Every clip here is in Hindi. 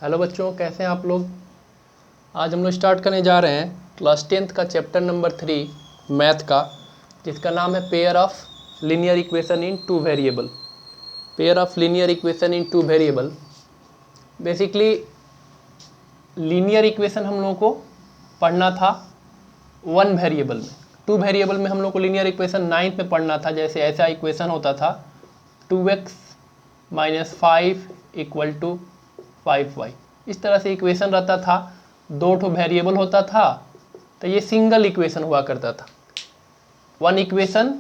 हेलो बच्चों, कैसे हैं आप लोग। आज हम लोग स्टार्ट करने जा रहे हैं क्लास 10th का चैप्टर नंबर 3 मैथ का, जिसका नाम है pair of linear equation in two variable. Pair of linear equation in two variable, basically linear equation हम लोगों को पढ़ना था वन वेरिएबल में। टू वेरिएबल में हम लोग को लीनियर इक्वेशन 9th में पढ़ना था। जैसे ऐसा इक्वेशन होता था 2x - 5 = 5y। इस तरह से इक्वेशन रहता था, दो ठो वेरिएबल होता था, तो ये सिंगल इक्वेशन हुआ करता था। One equation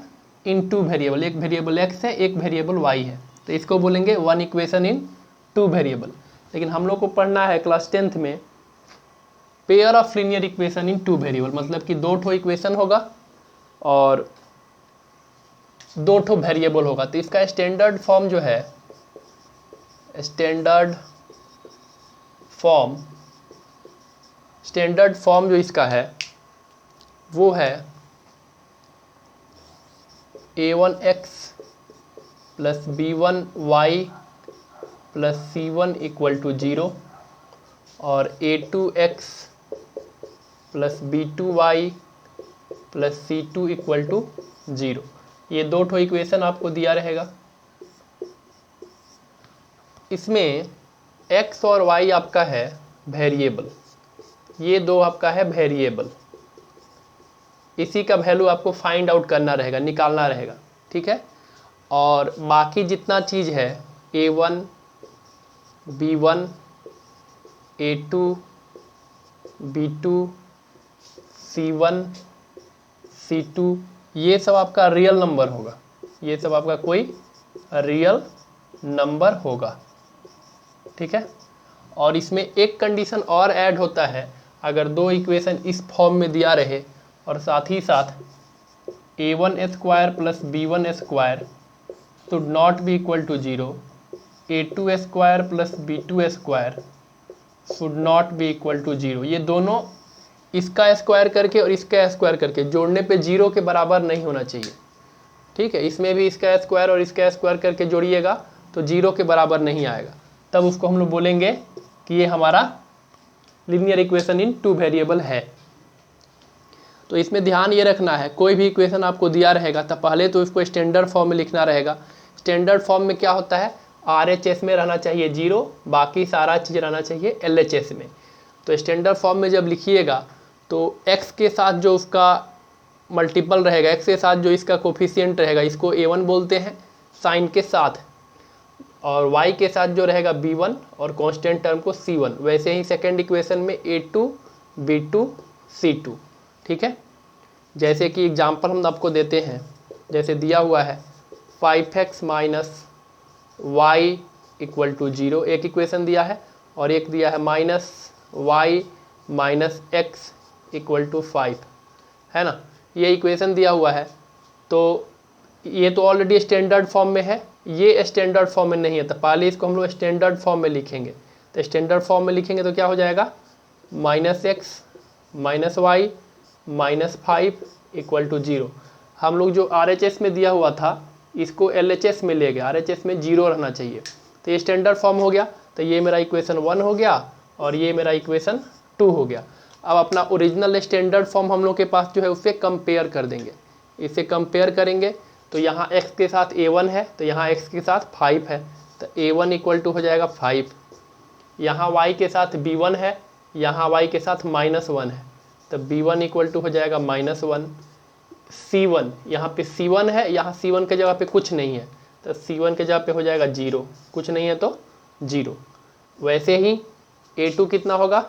in two variable, एक वेरिएबल x है, एक वेरिएबल y है, तो इसको बोलेंगे one equation in two variable. लेकिन हम लोग को पढ़ना है क्लास 10th में pair of linear equation in two variable, मतलब कि दो ठो इक्वेशन होगा और दो ठो वेरिएबल होगा। तो इसका स्टैंडर्ड फॉर्म जो है, स्टैंडर्ड फॉर्म जो इसका है वो है a1x + b1y + c1 = 0 और a2x + b2y + c2 = 0। ये दो ठो इक्वेशन आपको दिया रहेगा। इसमें x और y आपका है वेरिएबल, ये दो आपका है वेरिएबल। इसी का वैल्यू आपको फाइंड आउट करना रहेगा, निकालना रहेगा, ठीक है। और बाकी जितना चीज़ है a1 b1 a2 b2 c1 c2, ये सब आपका रियल नंबर होगा। ये सब आपका कोई रियल नंबर होगा, ठीक है। और इसमें एक कंडीशन और ऐड होता है, अगर दो इक्वेशन इस फॉर्म में दिया रहे और साथ ही साथ a1² + b1² should not be equal to 0, a2² + b2² should not be equal to 0। ये दोनों इसका स्क्वायर करके और इसका स्क्वायर करके जोड़ने पे 0 के बराबर नहीं होना चाहिए, ठीक है। इसमें भी इसका स्क्वायर और इसका स्क्वायर करके जोड़िएगा तो 0 के बराबर नहीं आएगा, तब उसको हम लोग बोलेंगे कि ये हमारा linear equation in two variable है। तो इसमें ध्यान ये रखना है, कोई भी इक्वेशन आपको दिया रहेगा तो पहले तो इसको स्टैंडर्ड फॉर्म में लिखना रहेगा। स्टैंडर्ड फॉर्म में क्या होता है, RHS में रहना चाहिए 0, बाकी सारा चीज़ रहना चाहिए LHS में। तो स्टैंडर्ड फॉर्म में जब लिखिएगा तो x के साथ जो उसका मल्टीपल रहेगा, x के साथ जो इसका कोफिशिएंट रहेगा, इसको a1 बोलते हैं साइन के साथ, और y के साथ जो रहेगा b1 और कांस्टेंट टर्म को c1। वैसे ही सेकंड इक्वेशन में a2 b2 c2, ठीक है। जैसे कि एग्जांपल हम आपको देते हैं, जैसे दिया हुआ है 5x - y = 0, एक इक्वेशन दिया है, और एक दिया है -y - x = 5, है ना। ये इक्वेशन दिया हुआ है, तो ये तो ऑलरेडी स्टैंडर्ड फॉर्म में है, ये स्टैंडर्ड फॉर्म में नहीं है, तो पहले इसको हम लोग स्टैंडर्ड फॉर्म में लिखेंगे। तो स्टैंडर्ड फॉर्म में लिखेंगे तो क्या हो जाएगा, -x - y - 5 = 0। हम लोग जो RHS में दिया हुआ था इसको LHS में ले गए, RHS में 0 रहना चाहिए, तो ये स्टैंडर्ड फॉर्म हो गया। तो ये मेरा इक्वेशन 1 हो गया और ये मेरा इक्वेशन 2 हो गया। अब अपना ओरिजिनल स्टैंडर्ड फॉर्म हम लोग के पास जो है उससे कंपेयर कर देंगे। इसे कंपेयर करेंगे तो यहाँ x के साथ a1 है, तो यहाँ x के साथ 5 है, तो a1 = हो जाएगा 5। यहाँ y के साथ b1 है, यहाँ y के साथ -1 है, तो b1 = हो जाएगा -1। c1, यहाँ पे c1 है, यहाँ c1 के जगह पे कुछ नहीं है, तो c1 के जगह पे हो जाएगा 0, कुछ नहीं है तो 0। वैसे ही a2 कितना होगा,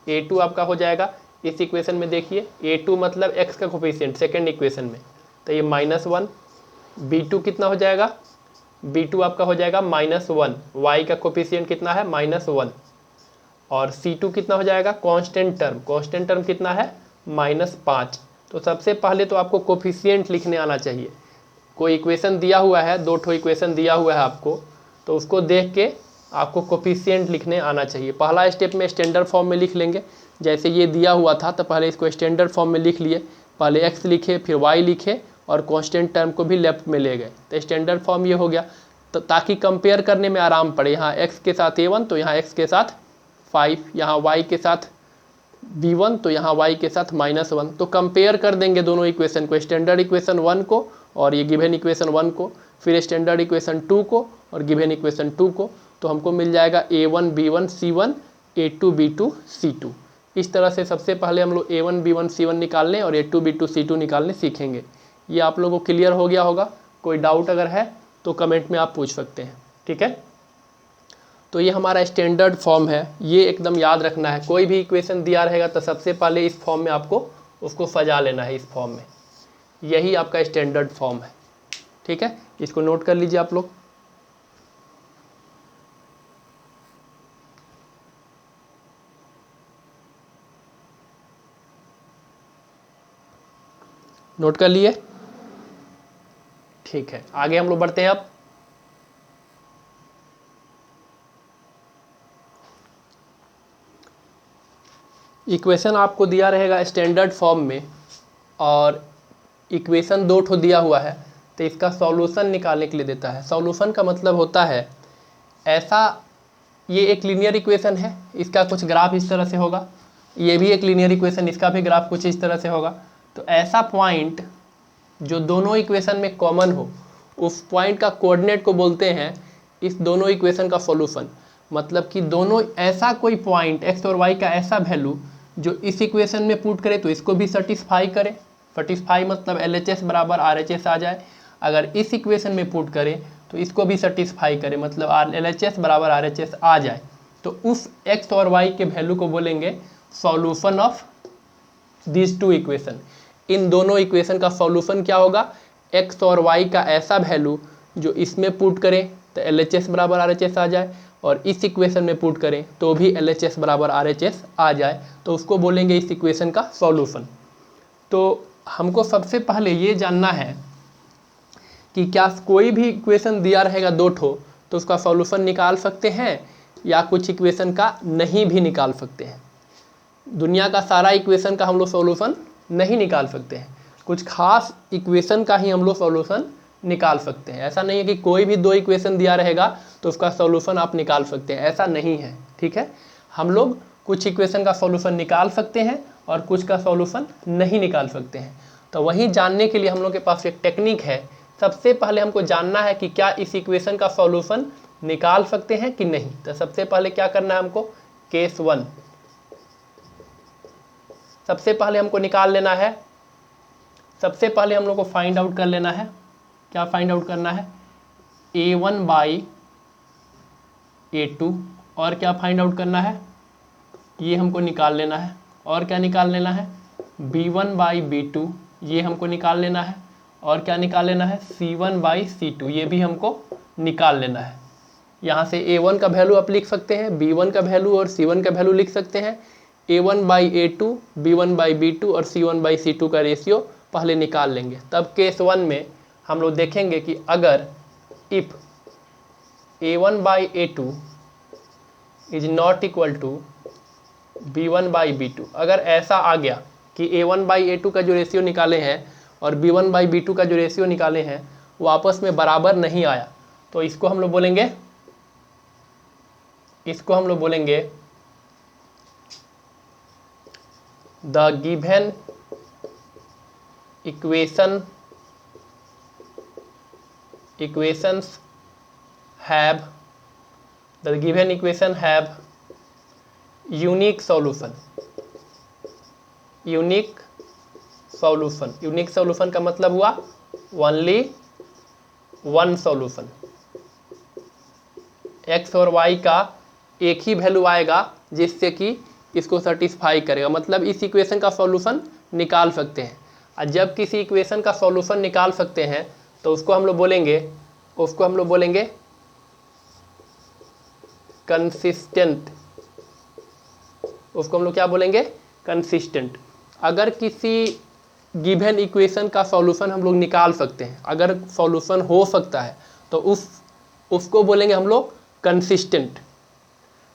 a2 आपका हो जाएगा इस इक्वेशन में, देखिए a2 मतलब x का कोफिशिएंट सेकेंड इक्वेशन में, तो ये -1। b2 कितना हो जाएगा, b2 आपका हो जाएगा -1, y का कोफिशिएंट कितना है -1, और c2 कितना हो जाएगा, कांस्टेंट टर्म कितना है -5। तो सबसे पहले तो आपको कोफिशिएंट लिखने आना चाहिए। कोई इक्वेशन दिया हुआ है, दो ठो इक्वेशन दिया हुआ है आपको, तो उसको देख के आपको कोफिशिएंट लिखने आना चाहिए। पहला स्टेप में स्टैंडर्ड फॉर्म में लिख लेंगे, जैसे ये दिया हुआ था तो पहले इसको स्टैंडर्ड फॉर्म में लिख लिए, पहले x लिखे फिर y लिखे और कांस्टेंट टर्म को भी लेफ्ट में ले गए, तो स्टैंडर्ड फॉर्म ये हो गया। तो ताकि कंपेयर करने में आराम पड़े, यहाँ x के साथ a1 तो यहाँ x के साथ 5, यहाँ y के साथ b1 तो यहाँ y के साथ -1। तो कंपेयर कर देंगे दोनों इक्वेशन को, स्टैंडर्ड इक्वेशन 1 को और ये गिवन इक्वेशन 1 को, फिर स्टैंडर्ड इक्वेशन 2 को और गिवन इक्वेशन 2 को। तो हमको मिल जाएगा a1 b1 c1 a2 b2 c2। इस तरह से सबसे पहले हम लोग a1 b1 c1 निकालने और a2 b2 c2 निकालने सीखेंगे। ये आप लोगों को क्लियर हो गया होगा। कोई डाउट अगर है तो कमेंट में आप पूछ सकते हैं, ठीक है। तो ये हमारा स्टैंडर्ड फॉर्म है, ये एकदम याद रखना है। कोई भी इक्वेशन दिया रहेगा तो सबसे पहले इस फॉर्म में आपको उसको सजा लेना है, इस फॉर्म में। यही आपका स्टैंडर्ड फॉर्म है, ठीक है। इसको नोट कर लीजिए आप लोग। नोट कर लिए, ठीक है। आगे हम लोग बढ़ते हैं अब। इक्वेशन आपको दिया रहेगा स्टैंडर्ड फॉर्म में और इक्वेशन 2 ठो दिया हुआ है, तो इसका सॉल्यूशन निकालने के लिए देता है। सॉल्यूशन का मतलब होता है ऐसा, ये एक लीनियर इक्वेशन है, इसका कुछ ग्राफ इस तरह से होगा, ये भी एक लीनियर इक्वेशन, इसका भी ग्राफ कुछ इस तरह से होगा। तो ऐसा पॉइंट जो दोनों इक्वेशन में कॉमन हो, उस पॉइंट का कोऑर्डिनेट को बोलते हैं इस दोनों इक्वेशन का सॉल्यूशन। मतलब कि दोनों ऐसा कोई पॉइंट x और y का ऐसा वैल्यू जो इस इक्वेशन में पुट करे तो इसको भी सेटिस्फाई करे। सेटिस्फाई मतलब LHS बराबर RHS आ जाए। अगर इस इक्वेशन में पुट करे तो इसको भी सेटिस्फाई करे, मतलब LHS बराबर RHS आ जाए। तो उस x और y के वैल्यू को बोलेंगे solution of this two equation. इन दोनों इक्वेशन का सॉल्यूशन क्या होगा, x और y का ऐसा वैल्यू जो इसमें पुट करें तो LHS बराबर RHS आ जाए, और इस इक्वेशन में पुट करें तो भी LHS बराबर RHS आ जाए, तो उसको बोलेंगे इस इक्वेशन का सॉल्यूशन। तो हमको सबसे पहले ये जानना है कि क्या कोई भी इक्वेशन दिया रहेगा 2 ठो तो उसका सॉल्यूशन निकाल सकते हैं या कुछ इक्वेशन का नहीं भी निकाल सकते हैं। दुनिया का सारा इक्वेशन का हम लोग सॉल्यूशन नहीं निकाल सकते हैं, कुछ खास इक्वेशन का ही हम लोग सॉल्यूशन निकाल सकते हैं। ऐसा नहीं है कि कोई भी 2 इक्वेशन दिया रहेगा तो उसका सॉल्यूशन आप निकाल सकते हैं, ऐसा नहीं है, ठीक है। हम लोग कुछ इक्वेशन का सॉल्यूशन निकाल सकते हैं और कुछ का सॉल्यूशन नहीं निकाल सकते हैं। तो वही जानने के लिए हम लोग के पास एक टेक्निक है। सबसे पहले हमको जानना है कि क्या इस इक्वेशन का सॉल्यूशन निकाल सकते हैं कि नहीं। तो सबसे पहले क्या करना है हमको, केस 1 सबसे पहले हमको निकाल लेना है। सबसे पहले हम लोग को फाइंड आउट कर लेना है, क्या फाइंड आउट करना है, a1 बाई a2, और क्या फाइंड आउट करना है, ये हमको निकाल लेना है। और क्या निकाल लेना है, b1 बाई b2, ये हमको निकाल लेना है। और क्या निकाल लेना है, c1 बाई c2, ये भी हमको निकाल लेना है। यहाँ से a1 का वैल्यू आप लिख सकते हैं, b1 का वैल्यू और c1 का वैल्यू लिख सकते हैं। a1 by a2, b1 by b2 और c1 बाई c2 का रेशियो पहले निकाल लेंगे। तब केस 1 में हम लोग देखेंगे कि अगर if a1 by a2 is not equal to b1 by b2, अगर ऐसा आ गया कि a1 बाई a2 का जो रेशियो निकाले हैं और b1 बाई b2 का जो रेशियो निकाले हैं वो आपस में बराबर नहीं आया, तो इसको हम लोग बोलेंगे, the given equations have unique solution। Unique solution का मतलब हुआ ओनली वन सॉल्यूशन। x और y का एक ही वैल्यू आएगा जिससे कि इसको सेटिस्फाई करेगा, मतलब इस इक्वेशन का सॉल्यूशन निकाल सकते हैं। और जब किसी इक्वेशन का सॉल्यूशन निकाल सकते हैं तो उसको हम लोग बोलेंगे कंसिस्टेंट। उसको हम लोग क्या बोलेंगे, कंसिस्टेंट। अगर किसी गिवन इक्वेशन का सॉल्यूशन हम लोग निकाल सकते हैं, अगर सॉल्यूशन हो सकता है तो उसको बोलेंगे हम लोग कंसिस्टेंट।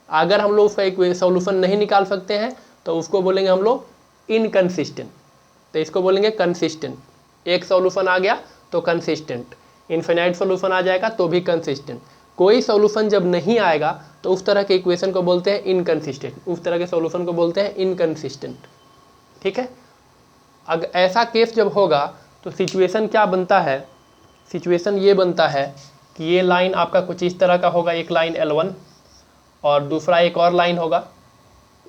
अगर हम लोग उसका सॉल्यूशन नहीं निकाल सकते हैं तो उसको बोलेंगे हम लोग इनकंसिस्टेंट। तो इसको बोलेंगे कंसिस्टेंट। एक सॉल्यूशन आ गया तो कंसिस्टेंट, इनफिनाइट सॉल्यूशन आ जाएगा तो भी कंसिस्टेंट। कोई सॉल्यूशन जब नहीं आएगा तो उस तरह के इक्वेशन को बोलते हैं इनकंसिस्टेंट, उस तरह के सॉल्यूशन को बोलते हैं इनकंसिस्टेंट। ठीक है, अगर ऐसा केस जब होगा तो सिचुएशन क्या बनता है, सिचुएशन ये बनता है कि ये लाइन आपका कुछ इस तरह का होगा, एक लाइन L1 और दूसरा एक और लाइन होगा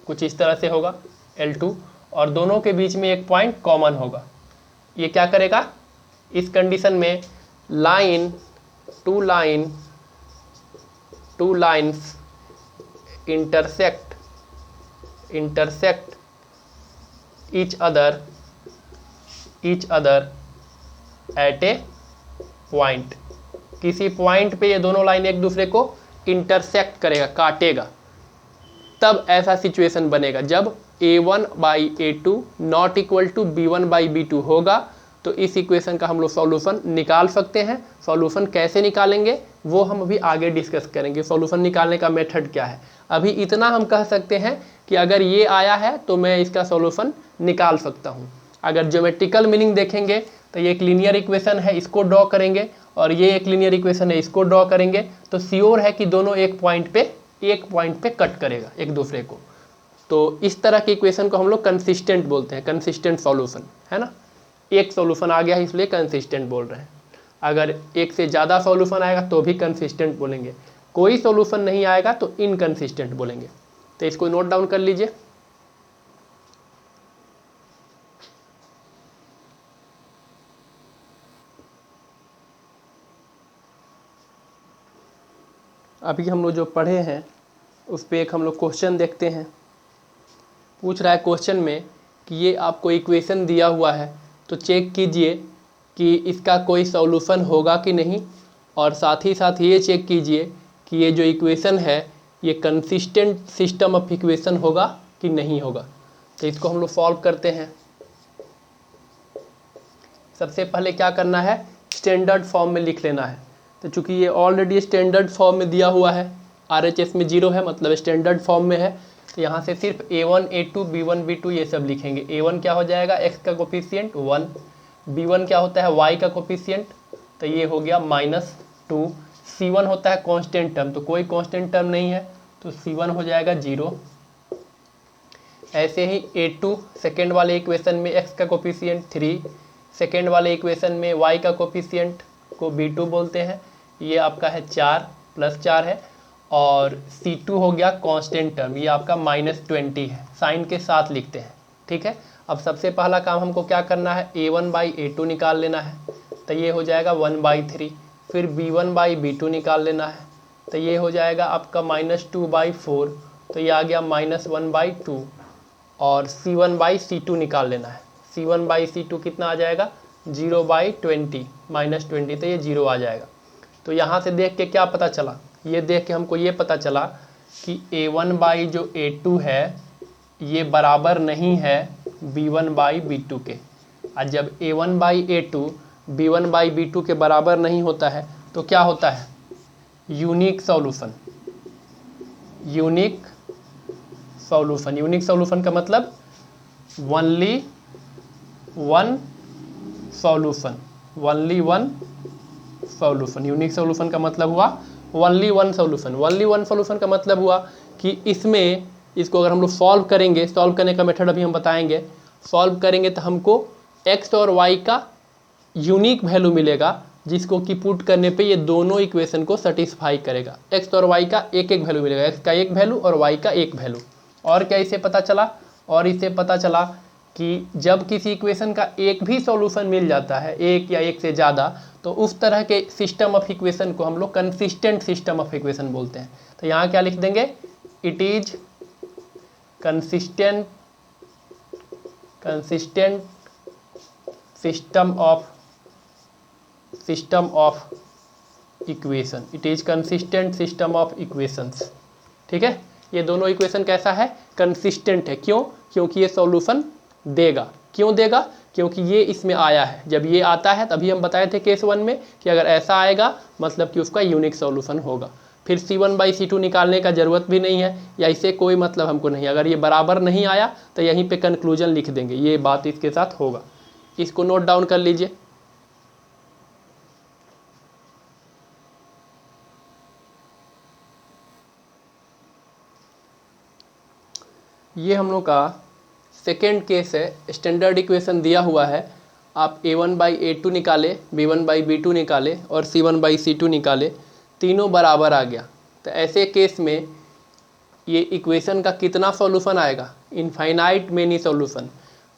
कुछ इस तरह से होगा L2, और दोनों के बीच में एक पॉइंट कॉमन होगा। ये क्या करेगा, इस कंडीशन में two lines intersect each other at A point. किसी पॉइंट पे ये दोनों लाइन एक दूसरे को इंटरसेक्ट करेगा, काटेगा, तब ऐसा सिचुएशन बनेगा जब A1/A2 not equal to B1/B2 होगा। तो इस इक्वेशन का हम लोग सॉल्यूशन निकाल सकते हैं। सॉल्यूशन कैसे निकालेंगे वो हम अभी आगे डिस्कस करेंगे, सॉल्यूशन निकालने का मेथड क्या है। अभी इतना हम कह सकते हैं कि अगर ये आया है तो मैं इसका सॉल्यूशन निकाल सकता हूँ। अगर ज्योमेट्रिकल मीनिंग देखेंगे तो ये एक लीनियर इक्वेशन है, इसको ड्रॉ करेंगे, और ये एक लीनियर इक्वेशन है, इसको ड्रॉ करेंगे, तो श्योर है कि दोनों एक पॉइंट पे कट करेगा एक दूसरे को। तो इस तरह के इक्वेशन को हम लोग कंसिस्टेंट बोलते हैं, कंसिस्टेंट सॉल्यूशन, है ना। एक सॉल्यूशन आ गया है इसलिए कंसिस्टेंट बोल रहे हैं। अगर एक से ज़्यादा सॉल्यूशन आएगा तो भी कंसिस्टेंट बोलेंगे, कोई सॉल्यूशन नहीं आएगा तो इनकंसिस्टेंट बोलेंगे। तो इसको नोट डाउन कर लीजिए। अभी हम लोग जो पढ़े हैं उस पर एक हम लोग क्वेश्चन देखते हैं। पूछ रहा है क्वेश्चन में कि ये आपको इक्वेशन दिया हुआ है तो चेक कीजिए कि इसका कोई सॉल्यूशन होगा कि नहीं, और साथ ही साथ ये चेक कीजिए कि ये जो इक्वेशन है ये कंसिस्टेंट सिस्टम ऑफ इक्वेशन होगा कि नहीं होगा। तो इसको हम लोग सॉल्व करते हैं। सबसे पहले क्या करना है, स्टैंडर्ड फॉर्म में लिख लेना है। तो चूंकि ये ऑलरेडी स्टैंडर्ड फॉर्म में दिया हुआ है, RHS में 0 है मतलब स्टैंडर्ड फॉर्म में है, तो यहाँ से सिर्फ A1 A2 B1 B2 ये सब लिखेंगे। A1 क्या हो जाएगा, x का कोफिशिएंट 1, B1 क्या होता है y का कोफिशिएंट, तो ये हो गया -2, C1 होता है कांस्टेंट टर्म, तो कोई कांस्टेंट टर्म नहीं है तो C1 हो जाएगा 0। ऐसे ही A2 सेकेंड वाले इक्वेशन में x का कोफिशिएंट 3, सेकेंड वाले इक्वेशन में y का कोफिशिएंट को B2 बोलते हैं, ये आपका है 4 +4 है, और C2 हो गया कांस्टेंट टर्म, ये आपका -20 है, साइन के साथ लिखते हैं। ठीक है, अब सबसे पहला काम हमको क्या करना है, A1/A2 निकाल लेना है, तो ये हो जाएगा 1/3, फिर B1/B2 निकाल लेना है, तो ये हो जाएगा आपका -2/4, तो ये आ गया -1/2, और C1/C2 निकाल लेना है, C1/C2 कितना आ जाएगा 0/20 -20, तो ये 0 आ जाएगा। तो यहाँ से देख के क्या पता चला, ये देख के हमको ये पता चला कि A1/A2 है ये बराबर नहीं है B1/B2 के, और जब A1/A2 B1/B2 के बराबर नहीं होता है तो क्या होता है, यूनिक सॉल्यूशन। यूनिक सॉल्यूशन का मतलब only one solution. Unique solution का मतलब हुआ ओनली वन सॉल्यूशन का मतलब हुआ कि इसमें इसको अगर हम लोग सॉल्व करेंगे, सॉल्व करने का मेथड अभी हम बताएंगे, सॉल्व करेंगे तो हमको x और y का यूनिक वैल्यू मिलेगा, जिसको कि पुट करने पे ये दोनों इक्वेशन को सेटिस्फाई करेगा। x और y का एक एक वैल्यू मिलेगा, x का एक वैल्यू और y का एक वैल्यू। और क्या इसे पता चला, और इसे पता चला कि जब किसी इक्वेशन का एक भी सॉल्यूशन मिल जाता है, एक या एक से ज़्यादा, तो उस तरह के सिस्टम ऑफ इक्वेशन को हम लोग कंसिस्टेंट सिस्टम ऑफ इक्वेशन बोलते हैं। तो यहाँ क्या लिख देंगे, it is consistent system of equation, it is consistent system of equations. ठीक है, ये दोनों इक्वेशन कैसा है, कंसिस्टेंट है। क्यों, क्योंकि ये सॉल्यूशन देगा। क्यों देगा, क्योंकि ये इसमें आया है। जब ये आता है तभी हम बताए थे केस 1 में कि अगर ऐसा आएगा मतलब कि उसका यूनिक सॉल्यूशन होगा। फिर C1/C2 निकालने का ज़रूरत भी नहीं है, या इससे कोई मतलब हमको नहीं। अगर ये बराबर नहीं आया तो यहीं पे कंक्लूजन लिख देंगे, ये बात इसके साथ होगा। इसको नोट डाउन कर लीजिए। ये हम लोग का सेकेंड केस है। स्टैंडर्ड इक्वेशन दिया हुआ है, आप a1/a2 निकाले, b1/b2 निकाले और c1/c2 निकाले, तीनों बराबर आ गया। तो ऐसे केस में ये इक्वेशन का कितना सॉल्यूशन आएगा? इनफाइनाइट मेनी सॉल्यूशन,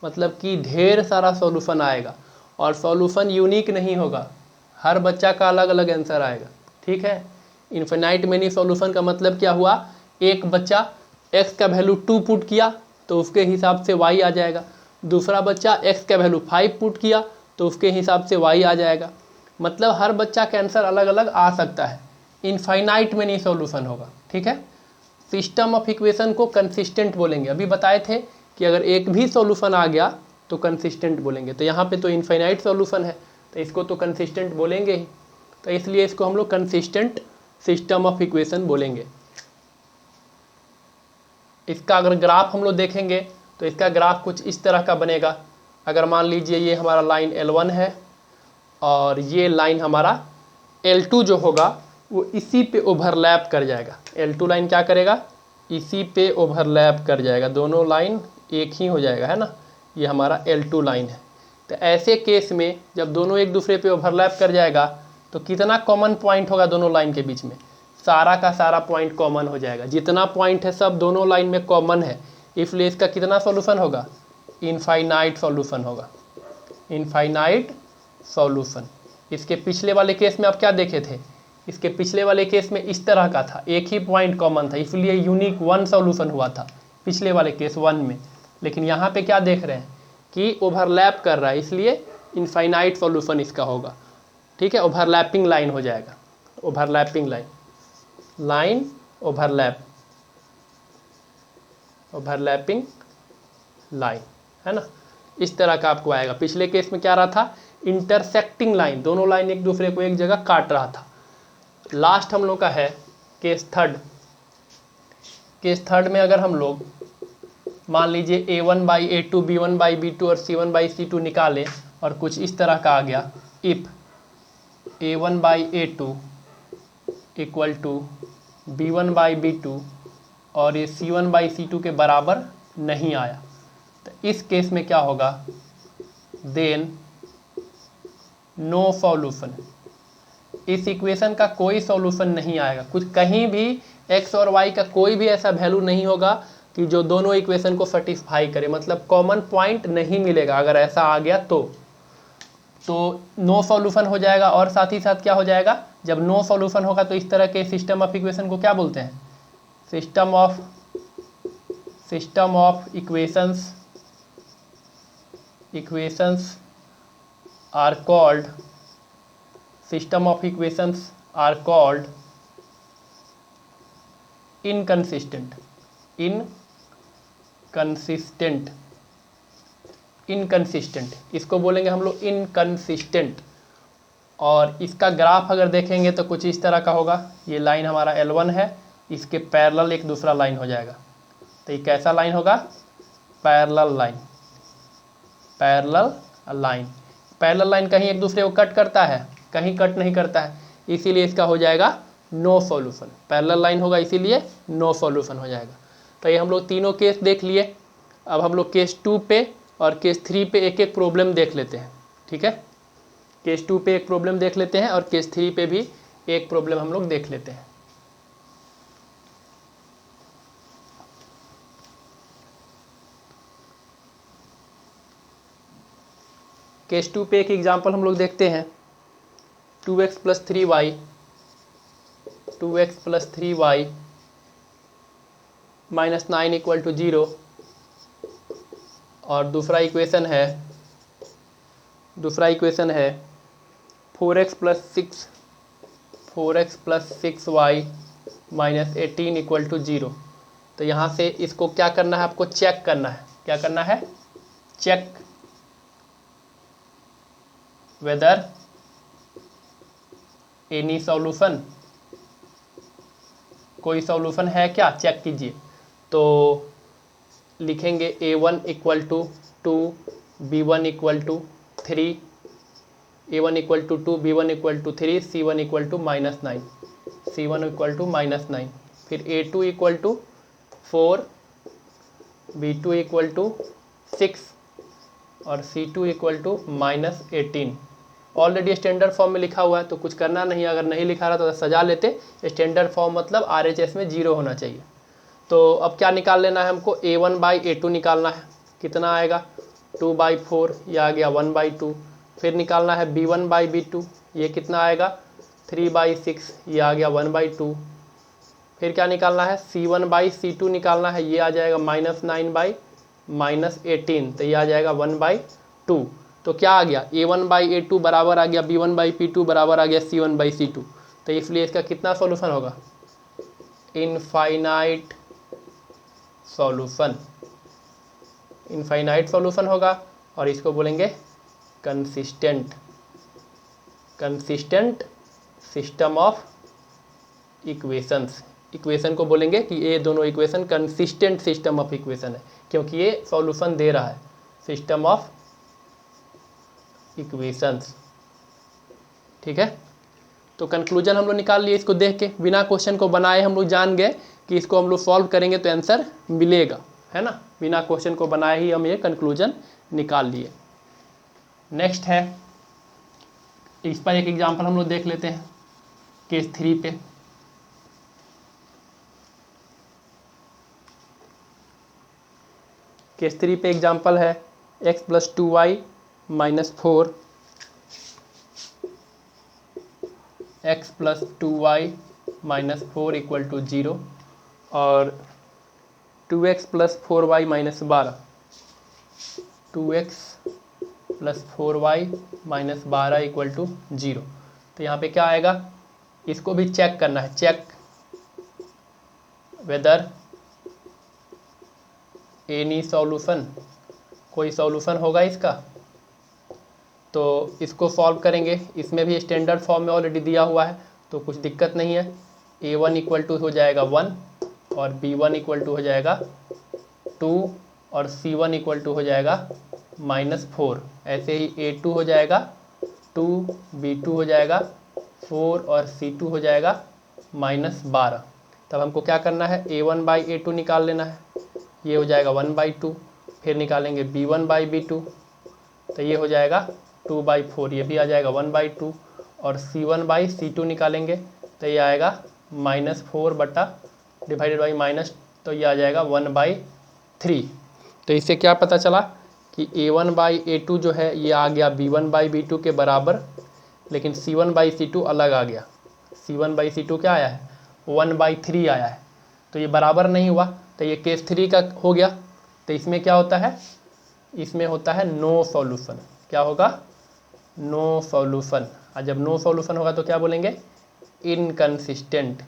मतलब कि ढेर सारा सॉल्यूशन आएगा और सॉल्यूशन यूनिक नहीं होगा, हर बच्चा का अलग अलग आंसर आएगा। ठीक है, इनफाइनाइट मेनी सॉल्यूशन का मतलब क्या हुआ? एक बच्चा x का वैल्यू 2 पुट किया तो उसके हिसाब से y आ जाएगा, दूसरा बच्चा x का वैल्यू 5 पुट किया तो उसके हिसाब से y आ जाएगा। मतलब हर बच्चा का आंसर अलग अलग आ सकता है, इनफाइनाइट मेनी सॉल्यूशन होगा। ठीक है, सिस्टम ऑफ इक्वेशन को कंसिस्टेंट बोलेंगे। अभी बताए थे कि अगर एक भी सॉल्यूशन आ गया तो कंसिस्टेंट बोलेंगे, तो यहाँ पे तो इनफाइनाइट सॉल्यूशन है तो इसको तो कंसिस्टेंट बोलेंगे ही, तो इसलिए इसको हम लोग कंसिस्टेंट सिस्टम ऑफ इक्वेशन बोलेंगे। इसका अगर ग्राफ हम लोग देखेंगे तो इसका ग्राफ कुछ इस तरह का बनेगा। अगर मान लीजिए ये हमारा लाइन L1 है और ये लाइन हमारा L2 जो होगा वो इसी पे ओवरलैप कर जाएगा। L2 लाइन क्या करेगा? इसी पे ओवरलैप कर जाएगा, दोनों लाइन एक ही हो जाएगा, है ना। ये हमारा L2 लाइन है। तो ऐसे केस में जब दोनों एक दूसरे पे ओवरलैप कर जाएगा तो कितना कॉमन पॉइंट होगा दोनों लाइन के बीच में? सारा का सारा पॉइंट कॉमन हो जाएगा, जितना पॉइंट है सब दोनों लाइन में कॉमन है, इसलिए इसका कितना सॉल्यूशन होगा? इनफाइनाइट सॉल्यूशन होगा, इनफाइनाइट सॉल्यूशन। इसके पिछले वाले केस में आप क्या देखे थे? इसके पिछले वाले केस में इस तरह का था, एक ही पॉइंट कॉमन था, इसलिए यूनिक 1 सॉल्यूशन हुआ था पिछले वाले केस 1 में। लेकिन यहाँ पे क्या देख रहे हैं कि ओवरलैप कर रहा है, इसलिए इनफाइनाइट सॉल्यूशन इसका होगा। ठीक है, ओवरलैपिंग लाइन हो जाएगा, overlapping line, line overlap, overlapping line, है ना। इस तरह का आपको आएगा। पिछले केस में क्या रहा था? इंटरसेक्टिंग लाइन, दोनों लाइन एक दूसरे को एक जगह काट रहा था। लास्ट हम लोग का है केस थर्ड। केस थर्ड में अगर हम लोग मान लीजिए a1/a2, b1/b2 और c1/c2 निकालें और कुछ इस तरह का आ गया, if a1/a2 equal to b1/b2 और ये c1/c2 के बराबर नहीं आया, तो इस केस में क्या होगा? देन नो सॉल्यूशन, इस इक्वेशन का कोई सॉल्यूशन नहीं आएगा। कुछ कहीं भी x और y का कोई भी ऐसा वैल्यू नहीं होगा कि जो दोनों इक्वेशन को सेटिस्फाई करे, मतलब कॉमन पॉइंट नहीं मिलेगा। अगर ऐसा आ गया तो नो सॉल्यूशन हो जाएगा। और साथ ही साथ क्या हो जाएगा? जब नो सॉल्यूशन होगा तो इस तरह के सिस्टम ऑफ इक्वेशन को क्या बोलते हैं? System of equations are called, system of equations are called inconsistent, inconsistent, इसको बोलेंगे हम लोग इनकंसिस्टेंट। और इसका ग्राफ अगर देखेंगे तो कुछ इस तरह का होगा। ये लाइन हमारा L1 है, इसके पैरेलल एक दूसरा लाइन हो जाएगा, तो ये कैसा लाइन होगा? Parallel line, parallel line. Parallel line कहीं एक दूसरे को कट करता है, कहीं कट नहीं करता है, इसीलिए इसका हो जाएगा नो सॉल्यूशन। पैरेलल लाइन होगा इसीलिए नो सॉल्यूशन हो जाएगा। तो ये हम लोग तीनों केस देख लिए। अब हम लोग केस 2 पे और केस 3 पे एक एक प्रॉब्लम देख लेते हैं। ठीक है, केस 2 पे एक प्रॉब्लम देख लेते हैं और केस 3 पे भी एक प्रॉब्लम हम लोग देख लेते हैं। केस 2 पे एक एग्जांपल हम लोग देखते हैं। 2x + 3y, 2x + 3y - 9 = 0। और दूसरा इक्वेशन है 4x + 6y - 18 = 0। तो यहाँ से इसको क्या करना है? आपको चेक करना है। क्या करना है? चेक वेदर एनी सॉल्यूशन, कोई सॉल्यूशन है क्या, चेक कीजिए। तो लिखेंगे a1 = 2, b1 = 3, a1 = 2, b1 = 3, c1 = -9, c1 = -9। फिर a2 = 4, B2 इक्वल टू 6 और C2 equal to -18। Already standard form में लिखा हुआ है तो कुछ करना नहीं, अगर नहीं लिखा रहा तो सजा लेते। स्टैंडर्ड फॉर्म मतलब RHS में 0 होना चाहिए। तो अब क्या निकाल लेना है हमको, A1/A2 निकालना है। कितना आएगा 2/4, यह आ गया 1/2। फिर निकालना है B1/B2, ये कितना आएगा 3/6, ये आ गया 1/2। फिर क्या निकालना है C1/C2 निकालना है, ये आ जाएगा -9/-18, तो ये आ जाएगा 1/2। तो क्या आ गया A1/A2 बराबर आ गया B1/P2 बराबर आ गया C1/C2। तो इसलिए इसका कितना सॉल्यूशन होगा, इनफाइनाइट सॉल्यूशन, इनफाइनाइट सॉल्यूशन होगा। और इसको बोलेंगे consistent, consistent system of equations. Equation को बोलेंगे कि ये दोनों equation consistent system of equation है, क्योंकि ये सॉल्यूशन दे रहा है, सिस्टम ऑफ इक्वेशंस। ठीक है, तो कंक्लूजन हम लोग निकाल लिए इसको देख के, बिना क्वेश्चन को बनाए हम लोग जान गए कि इसको हम लोग सॉल्व करेंगे तो आंसर मिलेगा, है ना। बिना क्वेश्चन को बनाए ही हम ये कंक्लूजन निकाल लिए। नेक्स्ट है, इस पर एक एग्जांपल हम लोग देख लेते हैं केस 3 पे। केस 3 पे एग्जांपल है x + 2y - 4, x + 2y - 4 = 0 और 2x + 4y - 12, 2x + 4y - 12 = 0। तो यहाँ पे क्या आएगा, इसको भी चेक करना है, चेक वेदर एनी सॉल्यूशन, कोई सॉल्यूशन होगा इसका। तो इसको सॉल्व करेंगे, इसमें भी स्टैंडर्ड फॉर्म में ऑलरेडी दिया हुआ है तो कुछ दिक्कत नहीं है। A1 = हो जाएगा 1 और B1 = हो जाएगा 2 और C1 = हो जाएगा -4। ऐसे ही A2 हो जाएगा 2, B2 हो जाएगा 4 और C2 हो जाएगा -12। तब हमको क्या करना है, A1/A2 निकाल लेना है, ये हो जाएगा 1/2। फिर निकालेंगे B1/B2, तो ये हो जाएगा 2/4, ये भी आ जाएगा 1/2। और C1/C2 निकालेंगे तो ये आएगा -4 बटा डिवाइडेड बाई माइनस, तो ये आ जाएगा 1/3। तो इससे क्या पता चला कि A1/A2 जो है ये आ गया B1/B2 के बराबर, लेकिन C1/C2 अलग आ गया। C1/C2 क्या आया है, 1/3 आया है, तो ये बराबर नहीं हुआ। तो ये केस 3 का हो गया। तो इसमें क्या होता है, इसमें होता है नो सॉल्यूशन। क्या होगा, नो सॉल्यूशन। और जब नो सॉल्यूशन होगा तो क्या बोलेंगे, inconsistent,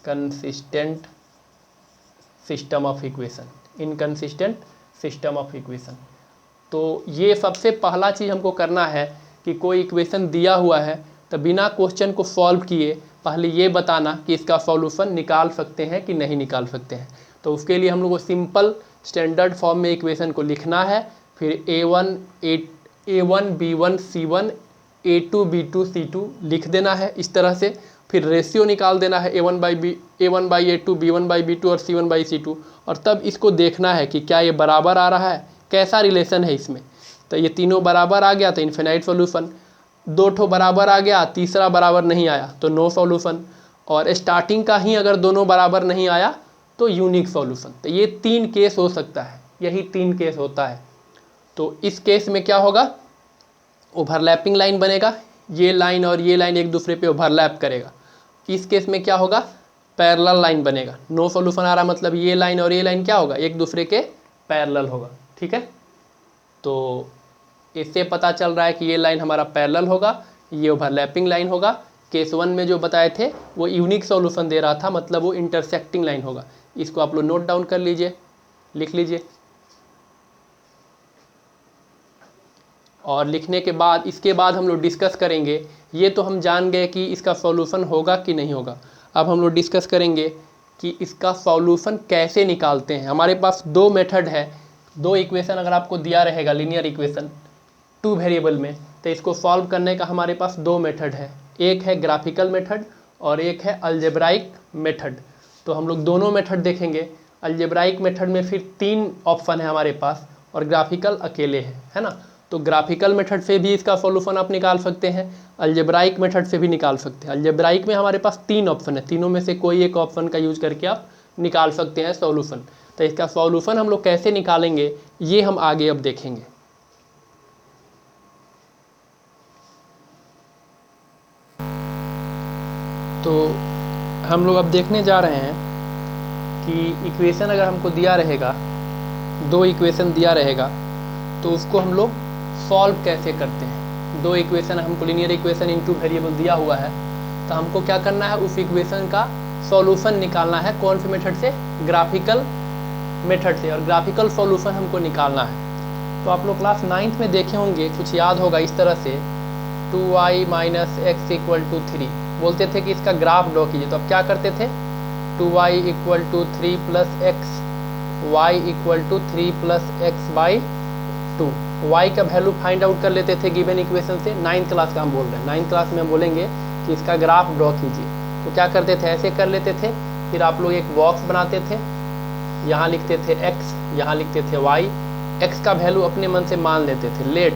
consistent system of equation, inconsistent system of equation. तो ये सबसे पहला चीज़ हमको करना है कि कोई इक्वेशन दिया हुआ है तो बिना क्वेश्चन को सॉल्व किए पहले ये बताना कि इसका सॉल्यूशन निकाल सकते हैं कि नहीं निकाल सकते हैं। तो उसके लिए हम लोग को सिंपल स्टैंडर्ड फॉर्म में इक्वेशन को लिखना है, फिर A1 B1 C1 A2 B2 C2 लिख देना है इस तरह से। फिर रेशियो निकाल देना है A1/A2 B1/B2 और C1/C2, और तब इसको देखना है कि क्या ये बराबर आ रहा है, कैसा रिलेशन है इसमें। तो ये तीनों बराबर आ गया तो इन्फिनाइट सॉल्यूशन, 2 ठो बराबर आ गया, तीसरा बराबर नहीं आया तो नो सॉल्यूशन, और स्टार्टिंग का ही अगर दोनों बराबर नहीं आया तो यूनिक सॉल्यूशन। तो ये 3 केस हो सकता है, यही 3 केस होता है। तो इस केस में क्या होगा, ओवरलैपिंग लाइन बनेगा, ये लाइन और ये लाइन एक दूसरे पे ओवरलैप करेगा। इस केस में क्या होगा, पैरेलल लाइन बनेगा। नो सॉल्यूशन आ रहा मतलब ये लाइन और ये लाइन क्या होगा, एक दूसरे के पैरेलल होगा। ठीक है, तो इससे पता चल रहा है कि ये लाइन हमारा पैरेलल होगा, ये ओवरलैपिंग लाइन होगा। केस 1 में जो बताए थे वो यूनिक सॉल्यूशन दे रहा था, मतलब वो इंटरसेक्टिंग लाइन होगा। इसको आप लोग नोट डाउन कर लीजिए, लिख लीजिए। और लिखने के बाद इसके बाद हम लोग डिस्कस करेंगे, ये तो हम जान गए कि इसका सॉल्यूशन होगा कि नहीं होगा। अब हम लोग डिस्कस करेंगे कि इसका सॉल्यूशन कैसे निकालते हैं। हमारे पास 2 मेथड है, 2 इक्वेशन अगर आपको दिया रहेगा लीनियर इक्वेशन 2 वेरिएबल में, तो इसको सॉल्व करने का हमारे पास 2 मेथड है, एक है ग्राफिकल मेथड और एक है अलजेब्राइक मेथड। तो हम लोग दोनों मेथड देखेंगे अलजेब्राइक मेथड में फिर 3 ऑप्शन है हमारे पास और ग्राफिकल अकेले है ना। तो ग्राफिकल मेथड से भी इसका सॉल्यूशन आप निकाल सकते हैं, अलजेब्राइक मेथड से भी निकाल सकते हैं। अलजेब्राइक में हमारे पास 3 ऑप्शन है, तीनों में से कोई एक ऑप्शन का यूज करके आप निकाल सकते हैं सॉल्यूशन। तो इसका सॉल्यूशन हम लोग कैसे निकालेंगे ये हम आगे अब देखेंगे। तो हम लोग अब देखने जा रहे हैं कि इक्वेशन अगर हमको दिया रहेगा, 2 इक्वेशन दिया रहेगा, तो उसको हम लोग सॉल्व कैसे करते हैं। 2 इक्वेशन हमको लीनियर इक्वेशन इनटू वेरिएबल दिया हुआ है, तो हमको क्या करना है, उस इक्वेशन का सॉल्यूशन निकालना है। कौन से मेथड से, ग्राफिकल मेथड से, और ग्राफिकल सॉल्यूशन हमको निकालना है। तो आप लोग क्लास 9th में देखे होंगे, कुछ याद होगा इस तरह से 2y minus x equal to 3 बोलते थे कि इसका ग्राफ ड्रॉ कीजिए। तो अब क्या करते थे, 2y equal to 3 plus x, y equal to 3 plus x by 2। y का वैल्यू फाइंड आउट कर लेते थे गिवन इक्वेशन से। 9th क्लास का हम बोल रहे हैं, 9th क्लास में हम बोलेंगे कि इसका ग्राफ ड्रॉ कीजिए। तो क्या करते थे, ऐसे कर लेते थे। फिर आप लोग एक बॉक्स बनाते थे, यहाँ लिखते थे x, यहाँ लिखते थे y। x का वैल्यू अपने मन से मान लेते थे, let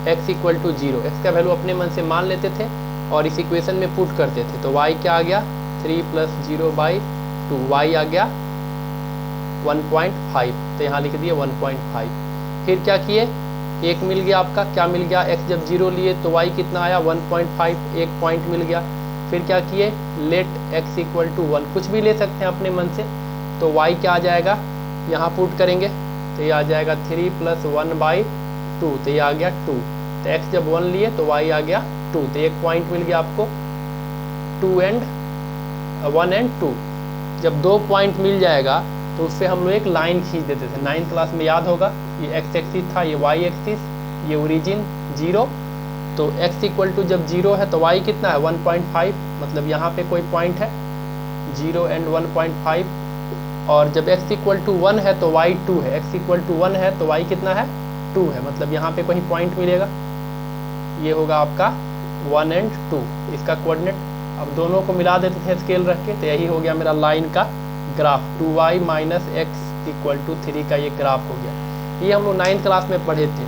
x equal to 0, x का वैल्यू अपने मन से मान लेते थे और इस इक्वेशन में पुट करते थे। तो y क्या आ गया, 3 प्लस 0 बाई 2, y आ गया 1.5, तो यहाँ लिख दिए 1.5। फिर क्या किए, एक मिल गया आपका, क्या मिल गया, x जब 0 लिए तो y कितना आया 1.5, एक पॉइंट मिल गया। फिर क्या किए, लेट x इक्वल टू 1, कुछ भी ले सकते हैं अपने मन से। तो y क्या आ जाएगा, यहाँ पुट करेंगे तो ये आ जाएगा 3 प्लस 1 बाई 2, तो ये आ गया 2। तो x जब 1 लिए तो y आ गया 2, तो एक पॉइंट मिल गया आपको 1 एंड 2। जब 2 पॉइंट मिल जाएगा तो उससे हम लोग एक लाइन खींच देते थे। 9th क्लास में याद होगा, ये x एक्सिस था, ये y एक्सिस, ये ओरिजिन 0। तो x इक्वल टू जब 0 है तो y कितना है 1.5, मतलब यहाँ पे कोई पॉइंट है 0 एंड 1.5। और जब x इक्वल टू 1 है तो y 2 है, x इक्वल टू 1 है तो y कितना है 2 है, मतलब यहाँ पे कोई पॉइंट मिलेगा, ये होगा आपका 1 एंड 2 इसका कोऑर्डिनेट। अब दोनों को मिला देते थे स्केल रख के, तो यही हो गया मेरा लाइन का graph, 2y minus x equal to 3 का ये ग्राफ हो गया। ये हम लोग 9th क्लास में पढ़े थे।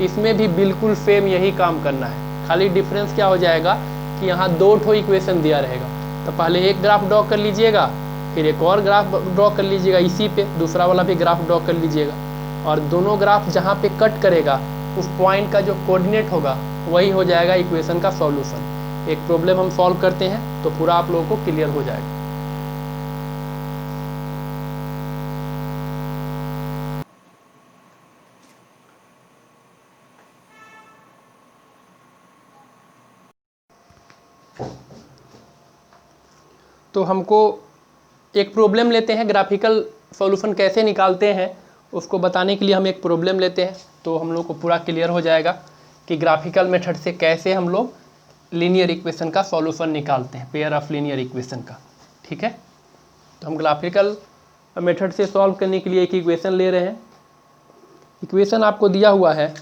इसमें भी बिल्कुल सेम यही काम करना है, खाली डिफरेंस क्या हो जाएगा कि यहाँ 2 ठो इक्वेशन दिया रहेगा। तो पहले एक ग्राफ ड्रॉ कर लीजिएगा, फिर एक और ग्राफ ड्रॉ कर लीजिएगा, इसी पे दूसरा वाला भी ग्राफ ड्रॉ कर लीजिएगा, और दोनों ग्राफ जहाँ पे कट करेगा उस पॉइंट का जो कोऑर्डिनेट होगा वही हो जाएगा इक्वेशन का सॉल्यूशन। एक प्रॉब्लम हम सॉल्व करते हैं तो पूरा आप लोगों को क्लियर हो जाएगा। तो हमको एक प्रॉब्लम लेते हैं, ग्राफिकल सॉल्यूशन कैसे निकालते हैं उसको बताने के लिए हम एक प्रॉब्लम लेते हैं, तो हम लोग को पूरा क्लियर हो जाएगा कि ग्राफिकल मेथड से कैसे हम लोग लीनियर इक्वेशन का सॉल्यूशन निकालते हैं, पेयर ऑफ लीनियर इक्वेशन का। ठीक है, तो हम ग्राफिकल मेथड से सॉल्व करने के लिए एक इक्वेशन ले रहे हैं। इक्वेशन आपको दिया हुआ है,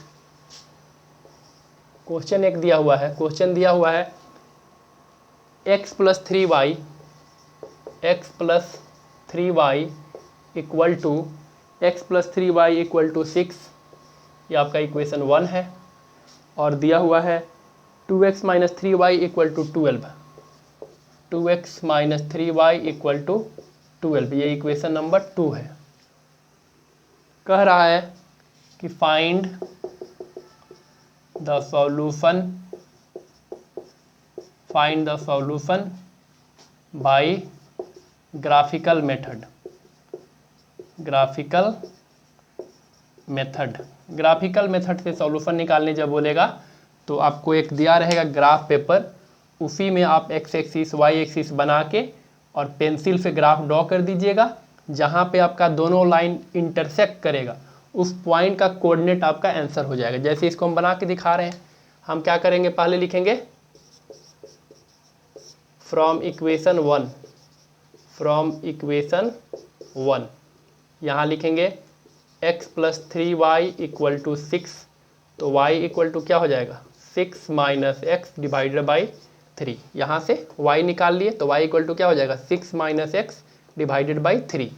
क्वेश्चन एक दिया हुआ है, क्वेश्चन दिया हुआ है x plus 3y, x plus 3y equal to x plus 3y equal to 6, ये आपका इक्वेशन 1 है। और दिया हुआ है 2x minus 3y equal to 12, 2x minus 3y equal to 12, ये इक्वेशन नंबर 2 है। कह रहा है कि find the solution bye graphical method. Graphical method से सॉल्यूशन निकालने जब बोलेगा तो आपको एक दिया रहेगा ग्राफ पेपर, उसी में आप एक्स एक्सिस वाई एक्सिस बना के और पेंसिल से ग्राफ ड्रॉ कर दीजिएगा। जहाँ पे आपका दोनों लाइन इंटरसेक्ट करेगा उस पॉइंट का कोऑर्डिनेट आपका आंसर हो जाएगा। जैसे इसको हम बना के दिखा रहे हैं, हम क्या करेंगे, पहले लिखेंगे फ्रॉम इक्वेशन 1, यहाँ लिखेंगे x plus 3y equal to 6, तो y इक्वल टू क्या हो जाएगा 6 माइनस एक्स डिवाइडेड बाई 3। यहाँ से y निकाल लिए तो y इक्वल टू क्या हो जाएगा 6 माइनस एक्स डिवाइडेड बाई 3।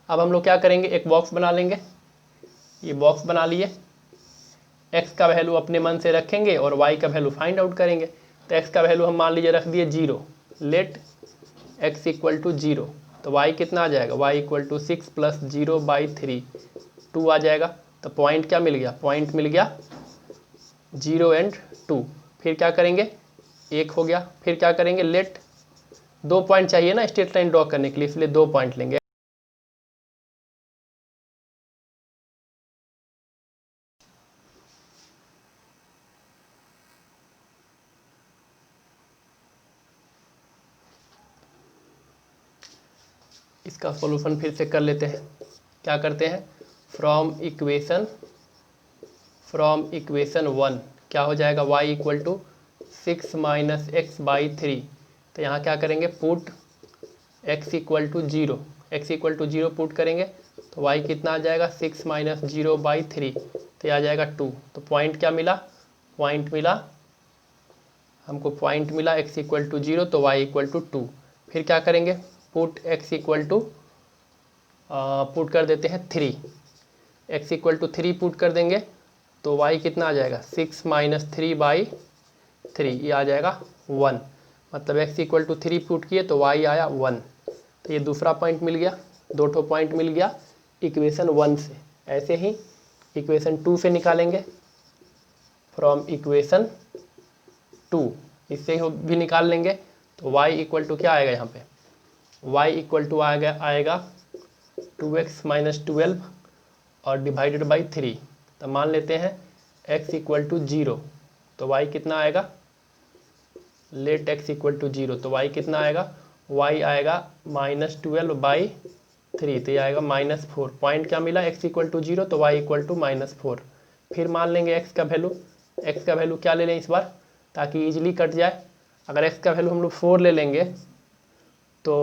अब हम लोग क्या करेंगे, एक बॉक्स बना लेंगे। ये बॉक्स बना लिए, x का वैल्यू अपने मन से रखेंगे और y का वैल्यू फाइंड आउट करेंगे। तो x का वैल्यू हम मान लीजिए रख दिए 0, लेट x इक्वल टू 0। तो y कितना आ जाएगा, y इक्वल टू 6 प्लस 0/3, 2 आ जाएगा। तो पॉइंट क्या मिल गया, पॉइंट मिल गया 0 एंड 2। फिर क्या करेंगे, 1 हो गया। फिर क्या करेंगे, लेट, 2 पॉइंट चाहिए ना स्ट्रेट लाइन ड्रॉ करने के लिए, इसलिए 2 पॉइंट लेंगे। इसका सॉल्यूशन फिर से कर लेते हैं। क्या करते हैं, फ्रॉम इक्वेशन 1 क्या हो जाएगा, y equal to 6 minus x/3। तो यहाँ क्या करेंगे, put x equal to 0, x equal to 0 put करेंगे तो y कितना आ जाएगा, 6 माइनस 0/3, तो ये आ जाएगा 2। तो पॉइंट क्या मिला, पॉइंट मिला हमको, पॉइंट मिला x इक्वल टू 0 तो y इक्वल टू 2। फिर क्या करेंगे, put x equal to put कर देते हैं 3, x इक्वल टू 3 पुट कर देंगे तो y कितना आ जाएगा, 6 माइनस 3/3, ये आ जाएगा 1। मतलब x इक्वल टू 3 पुट किए तो y आया 1। तो ये दूसरा पॉइंट मिल गया, 2 ठो पॉइंट मिल गया इक्वेशन 1 से। ऐसे ही इक्वेशन 2 से निकालेंगे, फ्रॉम इक्वेशन 2 इससे भी निकाल लेंगे। तो y इक्वल टू क्या आएगा, यहाँ पे y इक्वल टू आएगा 2x माइनस 12 और डिवाइडेड बाई 3। तो मान लेते हैं x इक्वल टू 0 तो y कितना आएगा, लेट x इक्वल टू 0 तो y कितना आएगा, y आएगा -12/3, तो ये आएगा -4। पॉइंट क्या मिला, x इक्वल टू 0 तो y इक्वल टू -4। फिर मान लेंगे x का वैल्यू, x का वैल्यू क्या ले लें इस बार ताकि इजीली कट जाए। अगर x का वैल्यू हम लोग 4 ले लेंगे तो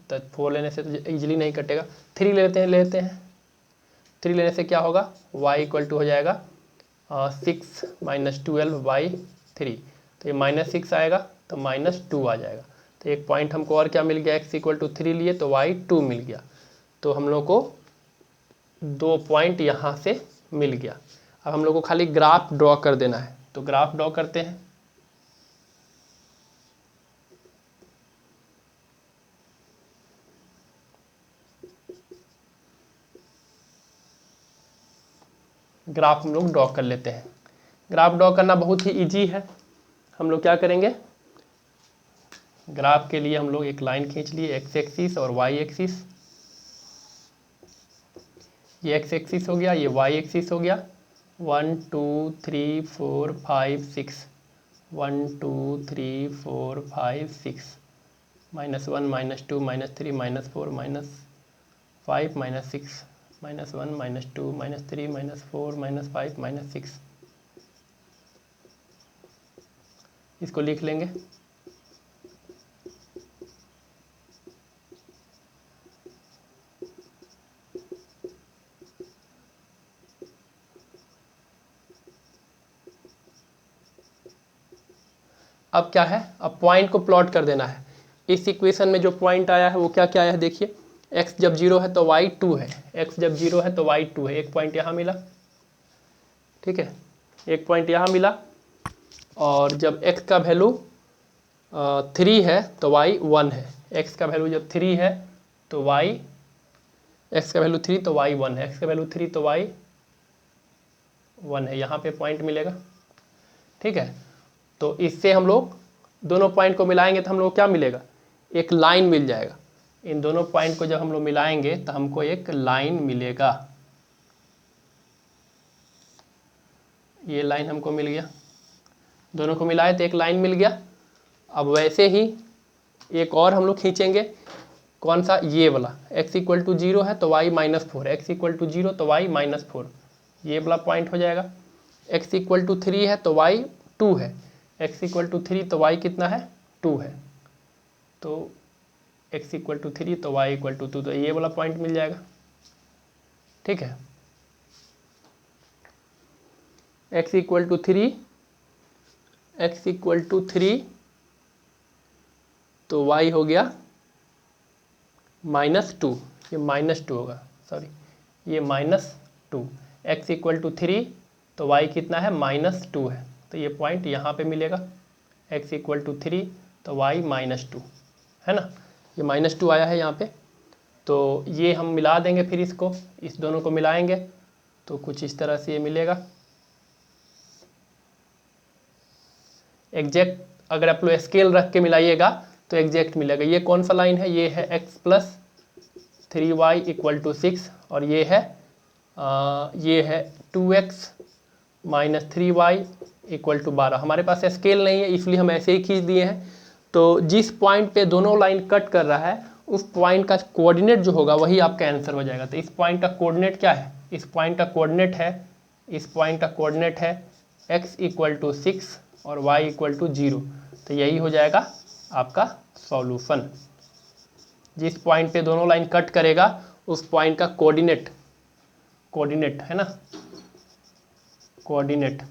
4 लेने से तो इजीली नहीं कटेगा। 3 लेते हैं 3 लेने से क्या होगा, y इक्वल टू हो जाएगा 6 माइनस 12/3, तो ये -6 आएगा तो -2 आ जाएगा। तो एक पॉइंट हमको और क्या मिल गया, x इक्वल टू 3 लिए तो y 2 मिल गया। तो हम लोग को 2 पॉइंट यहाँ से मिल गया। अब हम लोग को खाली ग्राफ ड्रॉ कर देना है, तो ग्राफ ड्रॉ करते हैं। ग्राफ हम लोग ड्रॉ कर लेते हैं। ग्राफ ड्रॉ करना बहुत ही इजी है। हम लोग क्या करेंगे, ग्राफ के लिए हम लोग एक लाइन खींच लिए, x एक्सिस और y एक्सिस। ये x एक्सिस हो गया, ये y एक्सिस हो गया। 1 2 3 4 5 6, 1 2 3 4 5 6, -1 -2 -3 -4 -5 -6, -1 -2 -3 -4 -5 -6, इसको लिख लेंगे। अब क्या है, अब पॉइंट को प्लॉट कर देना है। इस इक्वेशन में जो पॉइंट आया है वो क्या क्या आया है देखिए, x जब 0 है तो y 2 है, x जब 0 है तो y 2 है। एक पॉइंट यहाँ मिला, ठीक है, एक पॉइंट यहाँ मिला। और जब x का वैल्यू 3 है तो y 1 है। x का वैल्यू जब 3 है तो y, x का वैल्यू 3 तो y 1 है, x का वैल्यू 3 तो y 1 है। यहाँ पे पॉइंट मिलेगा, ठीक है। तो इससे हम लोग दोनों पॉइंट को मिलाएंगे तो हम लोग क्या मिलेगा, एक लाइन मिल जाएगा। इन दोनों पॉइंट को जब हम लोग मिलाएंगे तो हमको एक लाइन मिलेगा। ये लाइन हमको मिल गया, दोनों को मिलाए तो एक लाइन मिल गया। अब वैसे ही एक और हम लोग खींचेंगे, कौन सा, ये वाला, x इक्वल टू 0 है तो y -4, x इक्वल टू 0 तो y -4, ये वाला पॉइंट हो जाएगा। x इक्वल टू 3 है तो y 2 है, x इक्वल टू 3 तो y कितना है, 2 है। तो x इक्वल टू 3 तो y इक्वल टू 2, तो ये वाला पॉइंट मिल जाएगा, ठीक है। x equal to 3, x equal to 3 तो y हो गया -2, ये -2 होगा, सॉरी ये -2, x इक्वल टू 3 तो y कितना है -2 है, तो ये पॉइंट यहाँ पे मिलेगा, x इक्वल टू 3 तो y -2 है ना, ये -2 आया है यहाँ पे। तो ये हम मिला देंगे, फिर इसको इस दोनों को मिलाएंगे तो कुछ इस तरह से ये मिलेगा। एग्जैक्ट अगर आप लोग स्केल रख के मिलाइएगा तो एग्जैक्ट मिलेगा। ये कौन सा लाइन है, ये है x plus 3y equal to 6 और ये है 2x minus 3y equal to 12। हमारे पास स्केल नहीं है इसलिए हम ऐसे ही खींच दिए हैं। तो जिस पॉइंट पे दोनों लाइन कट कर रहा है उस पॉइंट का कोऑर्डिनेट जो होगा वही आपका आंसर हो जाएगा। तो इस पॉइंट का कोऑर्डिनेट क्या है, इस पॉइंट का कोऑर्डिनेट है x इक्वल टू 6 और y इक्वल टू 0। तो यही हो जाएगा आपका सॉल्यूशन। जिस पॉइंट पे दोनों लाइन कट करेगा उस पॉइंट का कोऑर्डिनेट है ना, कोऑर्डिनेट,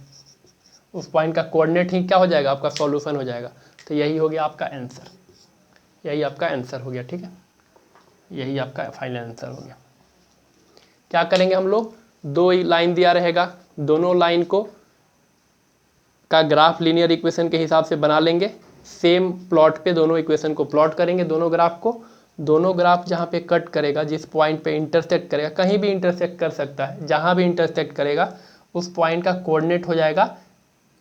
उस पॉइंट का कोऑर्डिनेट ही क्या हो जाएगा, आपका सॉल्यूशन हो जाएगा। तो यही हो गया आपका आंसर, यही आपका आंसर हो गया, ठीक है, यही आपका फाइनल आंसर हो गया। क्या करेंगे हम लोग, दो लाइन दिया रहेगा, दोनों लाइन को का ग्राफ लीनियर इक्वेशन के हिसाब से बना लेंगे, सेम प्लॉट पे दोनों इक्वेशन को प्लॉट करेंगे, दोनों ग्राफ को, दोनों ग्राफ जहाँ पे कट करेगा, जिस पॉइंट पे इंटरसेक्ट करेगा, कहीं भी इंटरसेक्ट कर सकता है, जहाँ भी इंटरसेक्ट करेगा उस पॉइंट का कोऑर्डिनेट हो जाएगा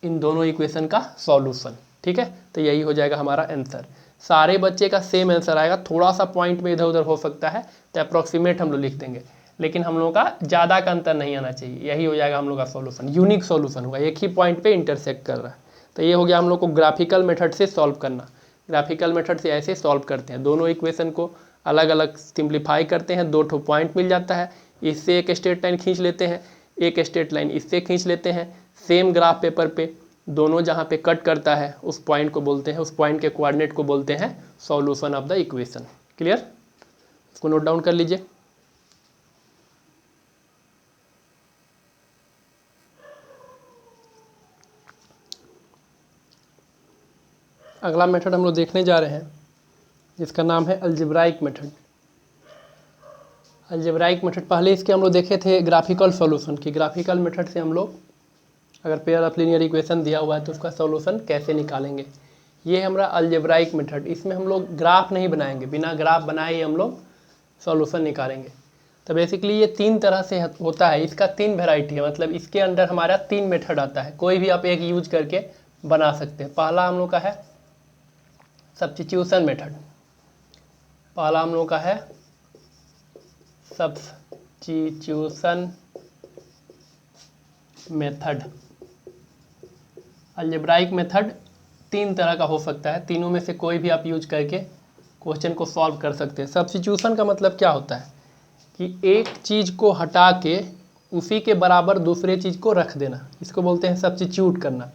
इन दोनों इक्वेशन का सॉल्यूशन, ठीक है। तो यही हो जाएगा हमारा आंसर। सारे बच्चे का सेम आंसर आएगा, थोड़ा सा पॉइंट में इधर उधर हो सकता है तो अप्रॉक्सीमेट हम लोग लिख देंगे, लेकिन हम लोगों का ज़्यादा का अंतर नहीं आना चाहिए। यही हो जाएगा हम लोग का सॉल्यूशन, यूनिक सॉल्यूशन होगा, एक ही पॉइंट पे इंटरसेक्ट कर रहा है। तो ये हो गया हम लोग को ग्राफिकल मेथड से सॉल्व करना। ग्राफिकल मेथड से ऐसे सॉल्व करते हैं, दोनों इक्वेशन को अलग अलग सिंप्लीफाई करते हैं, दो ठो पॉइंट मिल जाता है, इससे एक स्ट्रेट लाइन खींच लेते हैं, एक स्ट्रेट लाइन इससे खींच लेते हैं, सेम ग्राफ पेपर पे दोनों जहाँ पे कट करता है उस पॉइंट को बोलते हैं, उस पॉइंट के कोऑर्डिनेट को बोलते हैं solution of the equation. Clear, इसको नोट डाउन कर लीजिए। अगला मेथड हम लोग देखने जा रहे हैं जिसका नाम है अलजेब्राइक मेथड। अलजेब्राइक मेथड पहले इसके हम लोग देखे थे ग्राफिकल सॉल्यूशन की। ग्राफिकल मेथड से हम लोग अगर पेयर ऑफ लीनियर इक्वेशन दिया हुआ है तो उसका सॉल्यूशन कैसे निकालेंगे, ये हमारा अलजेब्राइक मेथड। इसमें हम लोग ग्राफ नहीं बनाएंगे, बिना ग्राफ बनाए ही हम लोग सॉल्यूशन निकालेंगे। तो बेसिकली ये तीन तरह से होता है, इसका तीन वेराइटी है, मतलब इसके अंदर हमारा तीन मेथड आता है, कोई भी आप एक यूज करके बना सकते हैं। पहला हम लोग का है सब्स्टिट्यूशन मेथड, पहला हम लोग का है सब्स्टिट्यूशन मेथड। अलजेब्राइक मेथड तीन तरह का हो सकता है, तीनों में से कोई भी आप यूज करके क्वेश्चन को सॉल्व कर सकते हैं। सब्स्टिट्यूशन का मतलब क्या होता है कि एक चीज़ को हटा के उसी के बराबर दूसरे चीज़ को रख देना, इसको बोलते हैं सब्स्टिट्यूट करना।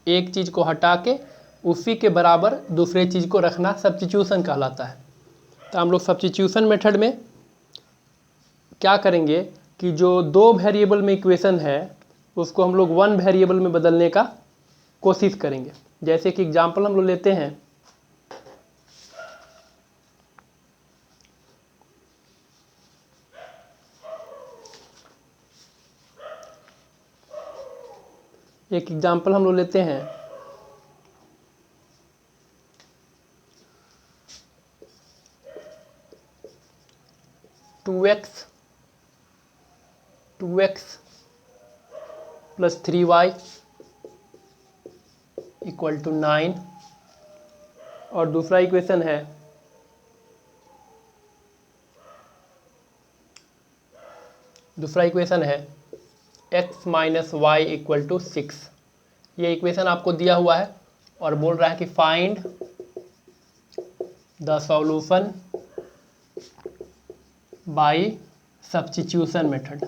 एक चीज़ को हटा के उसी के बराबर दूसरे चीज़ को रखना सब्स्टिट्यूशन कहलाता है। तो हम लोग सब्स्टिट्यूशन मेथड में क्या करेंगे कि जो दो वेरिएबल में इक्वेशन है उसको हम लोग वन वेरिएबल में बदलने का कोशिश करेंगे। जैसे कि एग्जांपल हम लोग लेते हैं, एक एग्जांपल हम लोग लेते हैं 2x plus 3y equal to 9 और दूसरा इक्वेशन है x minus y equal to 6। ये इक्वेशन आपको दिया हुआ है और बोल रहा है कि find the solution bye substitution method.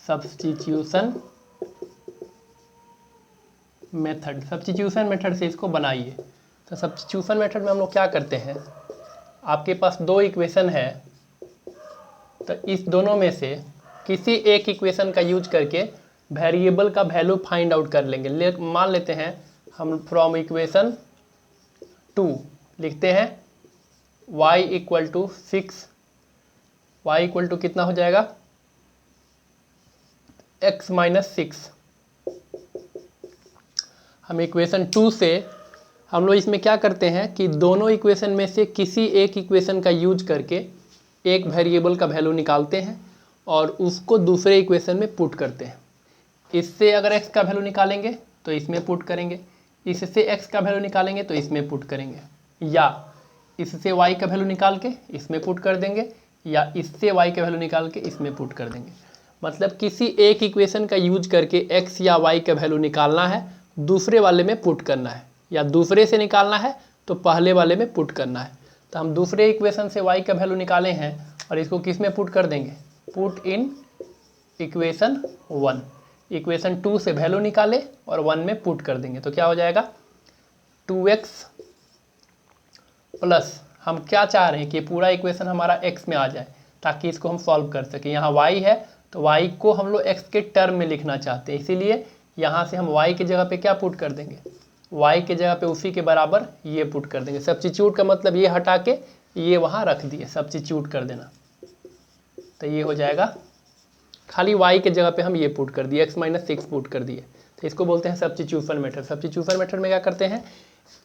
Substitution method से इसको बनाइए। तो सब्स्टिट्यूशन मेथड में हम लोग क्या करते हैं, आपके पास दो इक्वेशन है, तो इस दोनों में से किसी एक इक्वेशन का यूज करके वेरिएबल का वैल्यू फाइंड आउट कर लेंगे। मान लेते हैं हम फ्रॉम इक्वेशन 2 लिखते हैं y equal to 6, y equal to कितना हो जाएगा x माइनस 6। हम इक्वेशन 2 से हम लोग इसमें क्या करते हैं कि दोनों इक्वेशन में से किसी एक इक्वेशन का यूज करके एक वेरिएबल का वैल्यू निकालते हैं और उसको दूसरे इक्वेशन में पुट करते हैं। इससे अगर x का वैल्यू निकालेंगे तो इसमें पुट करेंगे, इससे x का वैल्यू निकालेंगे तो इसमें पुट करेंगे, या इससे y का वैल्यू निकाल के इसमें पुट कर देंगे, या इससे y का वैल्यू निकाल के इसमें पुट कर देंगे। मतलब किसी एक इक्वेशन का यूज करके x या y का वैल्यू निकालना है, दूसरे वाले में पुट करना है, या दूसरे से निकालना है तो पहले वाले में पुट करना है। तो हम दूसरे इक्वेशन से y का वैल्यू निकाले हैं और इसको किस में पुट कर देंगे, पुट इन इक्वेशन 1। इक्वेशन 2 से वैल्यू निकाले और 1 में पुट कर देंगे तो क्या हो जाएगा 2x प्लस, हम क्या चाह रहे हैं कि पूरा इक्वेशन हमारा x में आ जाए ताकि इसको हम सॉल्व कर सकें। यहाँ y है तो y को हम लोग x के टर्म में लिखना चाहते हैं, इसीलिए यहाँ से हम y की जगह पे क्या पुट कर देंगे, y के जगह पे उसी के बराबर ये पुट कर देंगे। सब्स्टिट्यूट का मतलब ये हटा के ये वहाँ रख दिए, सब्स्टिट्यूट कर देना, तो ये हो जाएगा खाली y के जगह पे हम ये पुट कर दिए, x माइनस 6 पुट कर दिए। तो इसको बोलते हैं सब्स्टिट्यूशन मेथड। सब्स्टिट्यूशन मेथड में क्या करते हैं,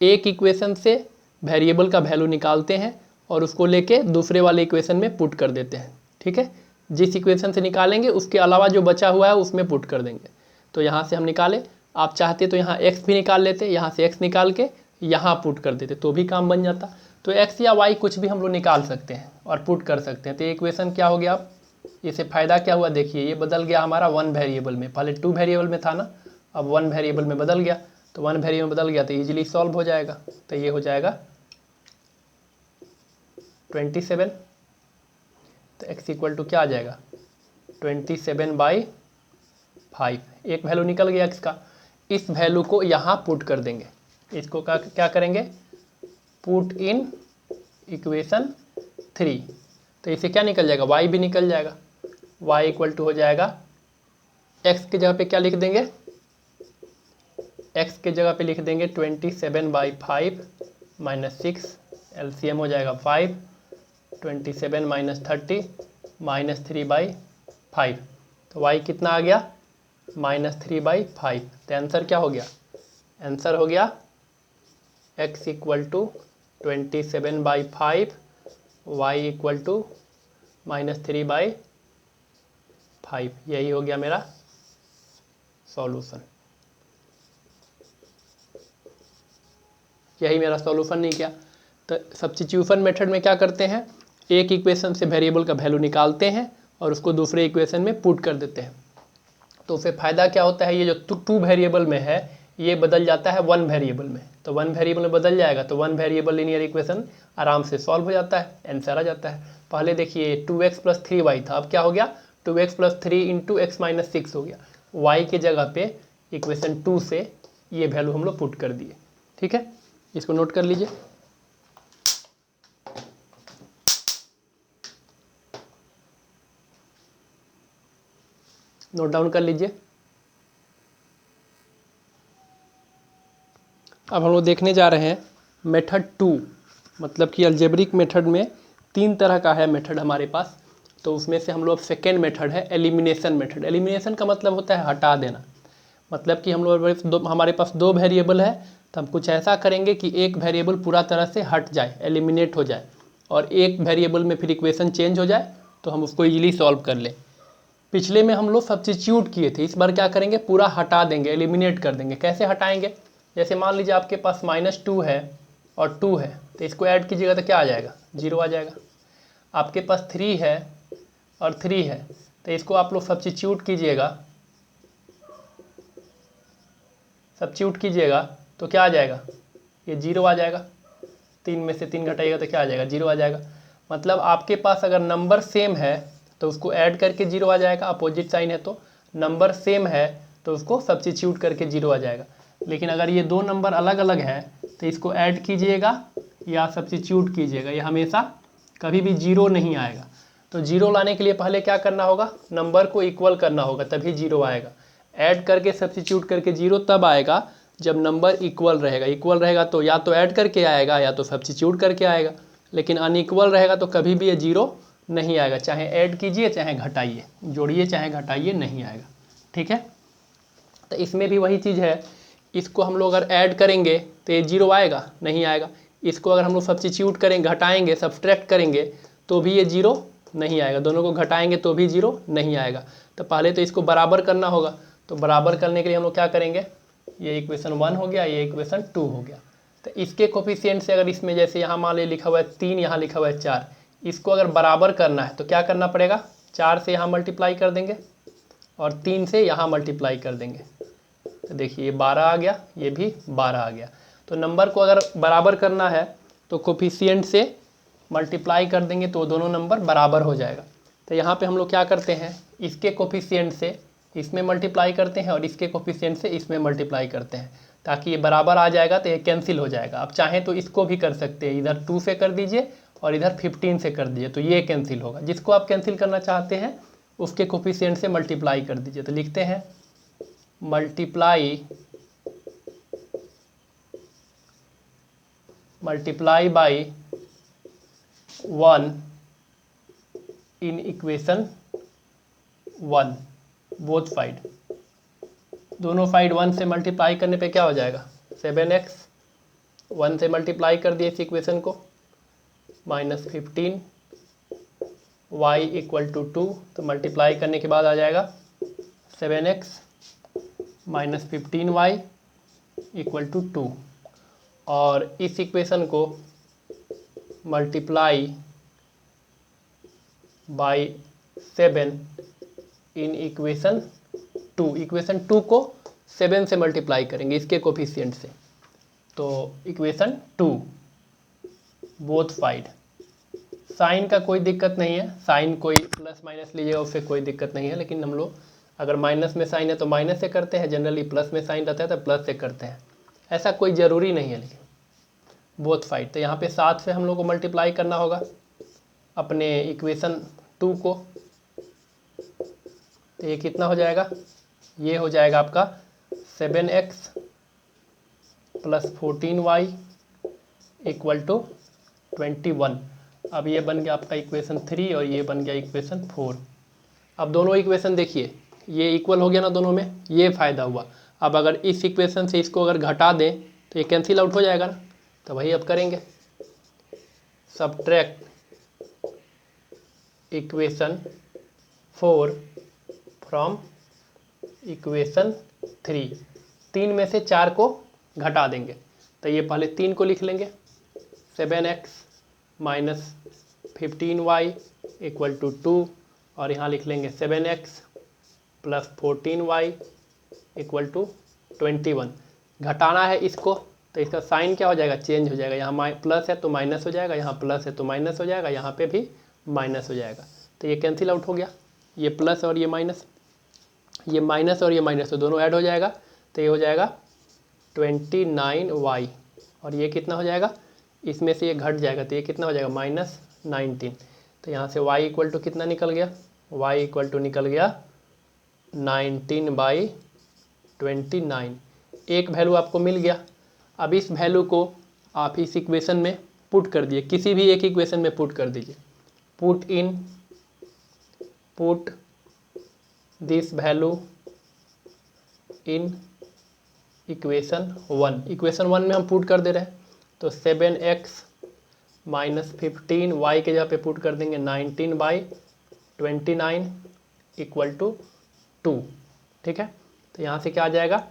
एक इक्वेशन से वेरिएबल का वैल्यू निकालते हैं और उसको लेके दूसरे वाले इक्वेशन में पुट कर देते हैं। ठीक है, जिस इक्वेशन से निकालेंगे उसके अलावा जो बचा हुआ है उसमें पुट कर देंगे। तो यहाँ से हम निकाले, आप चाहते तो यहाँ x भी निकाल लेते, यहाँ से x निकाल के यहाँ पुट कर देते तो भी काम बन जाता। तो x या y कुछ भी हम लोग निकाल सकते हैं और पुट कर सकते हैं। तो ये इक्वेशन क्या हो गया, अब इससे फ़ायदा क्या हुआ, देखिए ये बदल गया हमारा 1 वेरिएबल में, पहले 2 वेरिएबल में था ना, अब 1 वेरिएबल में बदल गया। तो 1 वेरिएबल में बदल गया तो ईजिली सॉल्व हो जाएगा। तो ये हो जाएगा 27। तो x इक्वल टू क्या आ जाएगा 27/5। एक वैल्यू निकल गया x का, इस वैल्यू को यहाँ पुट कर देंगे। इसको क्या करेंगे, पुट इन इक्वेशन 3। तो इसे क्या निकल जाएगा, y भी निकल जाएगा। y इक्वल टू हो जाएगा x के जगह पे क्या लिख देंगे, x के जगह पे लिख देंगे 27/5 माइनस 6, LCM हो जाएगा 5, 27 माइनस 30 माइनस 3/5। तो y कितना आ गया -3/5। तो आंसर क्या हो गया, आंसर हो गया x equal to 27/5, y equal to -3/5। यही हो गया मेरा सॉल्यूशन। यही मेरा सॉल्यूशन नहीं क्या। तो सब्स्टिट्यूशन मेथड में क्या करते हैं, एक इक्वेशन से वेरिएबल का वैल्यू निकालते हैं और उसको दूसरे इक्वेशन में पुट कर देते हैं। तो उससे फ़ायदा क्या होता है, ये जो 2 वेरिएबल में है ये बदल जाता है 1 वेरिएबल में। तो 1 वेरिएबल में बदल जाएगा तो 1 वेरिएबल लीनियर इक्वेशन आराम से सॉल्व हो जाता है, आंसर आ जाता है। पहले देखिए 2x + 3y था, अब क्या हो गया 2x + 3 × x - 6 हो गया। y के जगह पे इक्वेशन 2 से ये वैल्यू हम लोग पुट कर दिए। ठीक है, इसको नोट कर लीजिए। नोट डाउन कर लीजिए। अब हम लोग देखने जा रहे हैं मेथड 2, मतलब कि अलजेब्रिक मेथड में 3 तरह का है मेथड हमारे पास। तो उसमें से हम लोग सेकेंड मेथड है एलिमिनेशन मेथड। एलिमिनेशन का मतलब होता है हटा देना। मतलब कि हम लोग हमारे पास 2 वेरिएबल है तो हम कुछ ऐसा करेंगे कि एक वेरिएबल पूरा तरह से हट जाए, एलिमिनेट हो जाए, और एक वेरिएबल में फिर इक्वेशन चेंज हो जाए तो हम उसको ईजिली सॉल्व कर लें। पिछले में हम लोग सब्स्टिट्यूट किए थे, इस बार क्या करेंगे पूरा हटा देंगे, एलिमिनेट कर देंगे। कैसे हटाएंगे, जैसे मान लीजिए आपके पास -2 है और 2 है तो इसको ऐड कीजिएगा तो क्या आ जाएगा 0 आ जाएगा। आपके पास 3 है और 3 है तो इसको आप लोग सब्स्टिट्यूट कीजिएगा, सब्स्टिट्यूट कीजिएगा तो क्या आ जाएगा, ये 0 आ जाएगा। 3 में से 3 घटाइएगा तो क्या आ जाएगा 0 आ जाएगा। मतलब आपके पास अगर नंबर सेम है तो उसको ऐड करके 0 आ जाएगा, अपोजिट साइन है तो नंबर सेम है तो उसको सब्स्टिट्यूट करके 0 आ जाएगा। लेकिन अगर ये 2 नंबर अलग अलग है तो इसको ऐड कीजिएगा या सब्स्टिट्यूट कीजिएगा, ये हमेशा कभी भी 0 नहीं आएगा। तो 0 लाने के लिए पहले क्या करना होगा, नंबर को इक्वल करना होगा तभी 0 आएगा। ऐड करके सब्स्टिट्यूट करके 0 तब आएगा जब नंबर इक्वल रहेगा तो या तो ऐड करके आएगा या तो सब्स्टिट्यूट करके आएगा, लेकिन अनइक्वल रहेगा तो कभी भी ये जीरो नहीं आएगा, चाहे ऐड कीजिए चाहे घटाइए, जोड़िए चाहे घटाइए नहीं आएगा। ठीक है, तो इसमें भी वही चीज़ है, इसको हम लोग अगर ऐड करेंगे तो ये जीरो आएगा नहीं आएगा, इसको अगर हम लोग सब्स्टिट्यूट करेंगे घटाएंगे सब्सट्रैक्ट करेंगे तो भी ये जीरो नहीं आएगा, दोनों को घटाएंगे तो भी जीरो नहीं आएगा। तो पहले तो इसको बराबर करना होगा, तो बराबर करने के लिए हम लोग क्या करेंगे, ये इक्वेशन 1 हो गया, ये इक्वेशन 2 हो गया। तो इसके कोफिशिएंट से अगर इसमें जैसे यहाँ मान ली लिखा हुआ है 3, यहाँ लिखा हुआ है 4, इसको अगर बराबर करना है तो क्या करना पड़ेगा, 4 से यहाँ मल्टीप्लाई कर देंगे और 3 से यहाँ मल्टीप्लाई कर देंगे। तो देखिए ये 12 आ गया, ये भी 12 आ गया। तो नंबर को अगर बराबर करना है तो कोफिशिएंट से मल्टीप्लाई कर देंगे तो दोनों नंबर बराबर हो जाएगा। तो यहाँ पे हम लोग क्या करते हैं, इसके कोफिशिएंट से इसमें मल्टीप्लाई करते हैं और इसके कोफिशिएंट से इसमें मल्टीप्लाई करते हैं, ताकि ये बराबर आ जाएगा तो ये कैंसिल हो जाएगा। आप चाहें तो इसको भी कर सकते हैं, इधर 2 से कर दीजिए और इधर 15 से कर दीजिए, तो ये कैंसिल होगा। जिसको आप कैंसिल करना चाहते हैं उसके कोफिशिएंट से मल्टीप्लाई कर दीजिए। तो लिखते हैं multiply by 1 in equation 1 both side, दोनों साइड 1 से मल्टीप्लाई करने पे क्या हो जाएगा 7x, 1 से मल्टीप्लाई कर दिए इस इक्वेशन को, -15 y इक्वल टू 2, तो मल्टीप्लाई करने के बाद आ जाएगा 7x -15y इक्वल टू 2, और इस इक्वेशन को multiply by 7 in equation 2, equation 2 को 7 से मल्टीप्लाई करेंगे इसके कोफिशिएंट से, तो इक्वेशन 2 बोथ साइड। साइन का कोई दिक्कत नहीं है, साइन कोई प्लस माइनस लीजिएगा उससे कोई दिक्कत नहीं है, लेकिन हम लोग अगर माइनस में साइन है तो माइनस से करते हैं, जनरली प्लस में साइन रहता है तो प्लस से करते हैं, ऐसा कोई ज़रूरी नहीं है, लेकिन बोथ साइड। तो यहाँ पे 7 से हम लोग को मल्टीप्लाई करना होगा अपने इक्वेशन 2 को, तो ये कितना हो जाएगा, ये हो जाएगा आपका 7x + 14y इक्वल टू 21। अब ये बन गया आपका इक्वेशन 3 और ये बन गया इक्वेशन 4। अब दोनों इक्वेशन देखिए ये इक्वल हो गया ना दोनों में, ये फ़ायदा हुआ। अब अगर इस इक्वेशन से इसको अगर घटा दें तो ये कैंसिल आउट हो जाएगा ना, तो वही अब करेंगे, सब्ट्रैक्ट इक्वेशन 4 फ्रॉम इक्वेशन 3, 3 में से 4 को घटा देंगे, तो ये पहले 3 को लिख लेंगे, 7x -15y इक्वल टू 2, और यहाँ लिख लेंगे 7x + 14y इक्वल टू 21। घटाना है इसको तो इसका साइन क्या हो जाएगा, चेंज हो जाएगा, यहाँ प्लस है तो माइनस हो जाएगा, यहाँ प्लस है तो माइनस हो जाएगा, यहाँ पे भी माइनस हो जाएगा, तो ये कैंसिल आउट हो गया, ये प्लस और ये माइनस, ये माइनस और ये माइनस तो दोनों ऐड हो जाएगा, तो ये हो जाएगा 29y, और ये कितना हो जाएगा, इसमें से ये घट जाएगा तो ये कितना हो जाएगा -19। तो यहाँ से y इक्वल टू कितना निकल गया, y इक्वल टू निकल गया 19/29। एक वैल्यू आपको मिल गया। अब इस वैल्यू को आप इस इक्वेशन में पुट कर दिए, किसी भी एक इक्वेशन में पुट कर दीजिए, put this value in equation 1। Equation 1 में हम पुट कर दे रहे हैं, तो 7x -15y के जगह पे पुट कर देंगे 19/29 इक्वल टू 2। ठीक है, तो यहाँ से क्या आ जाएगा,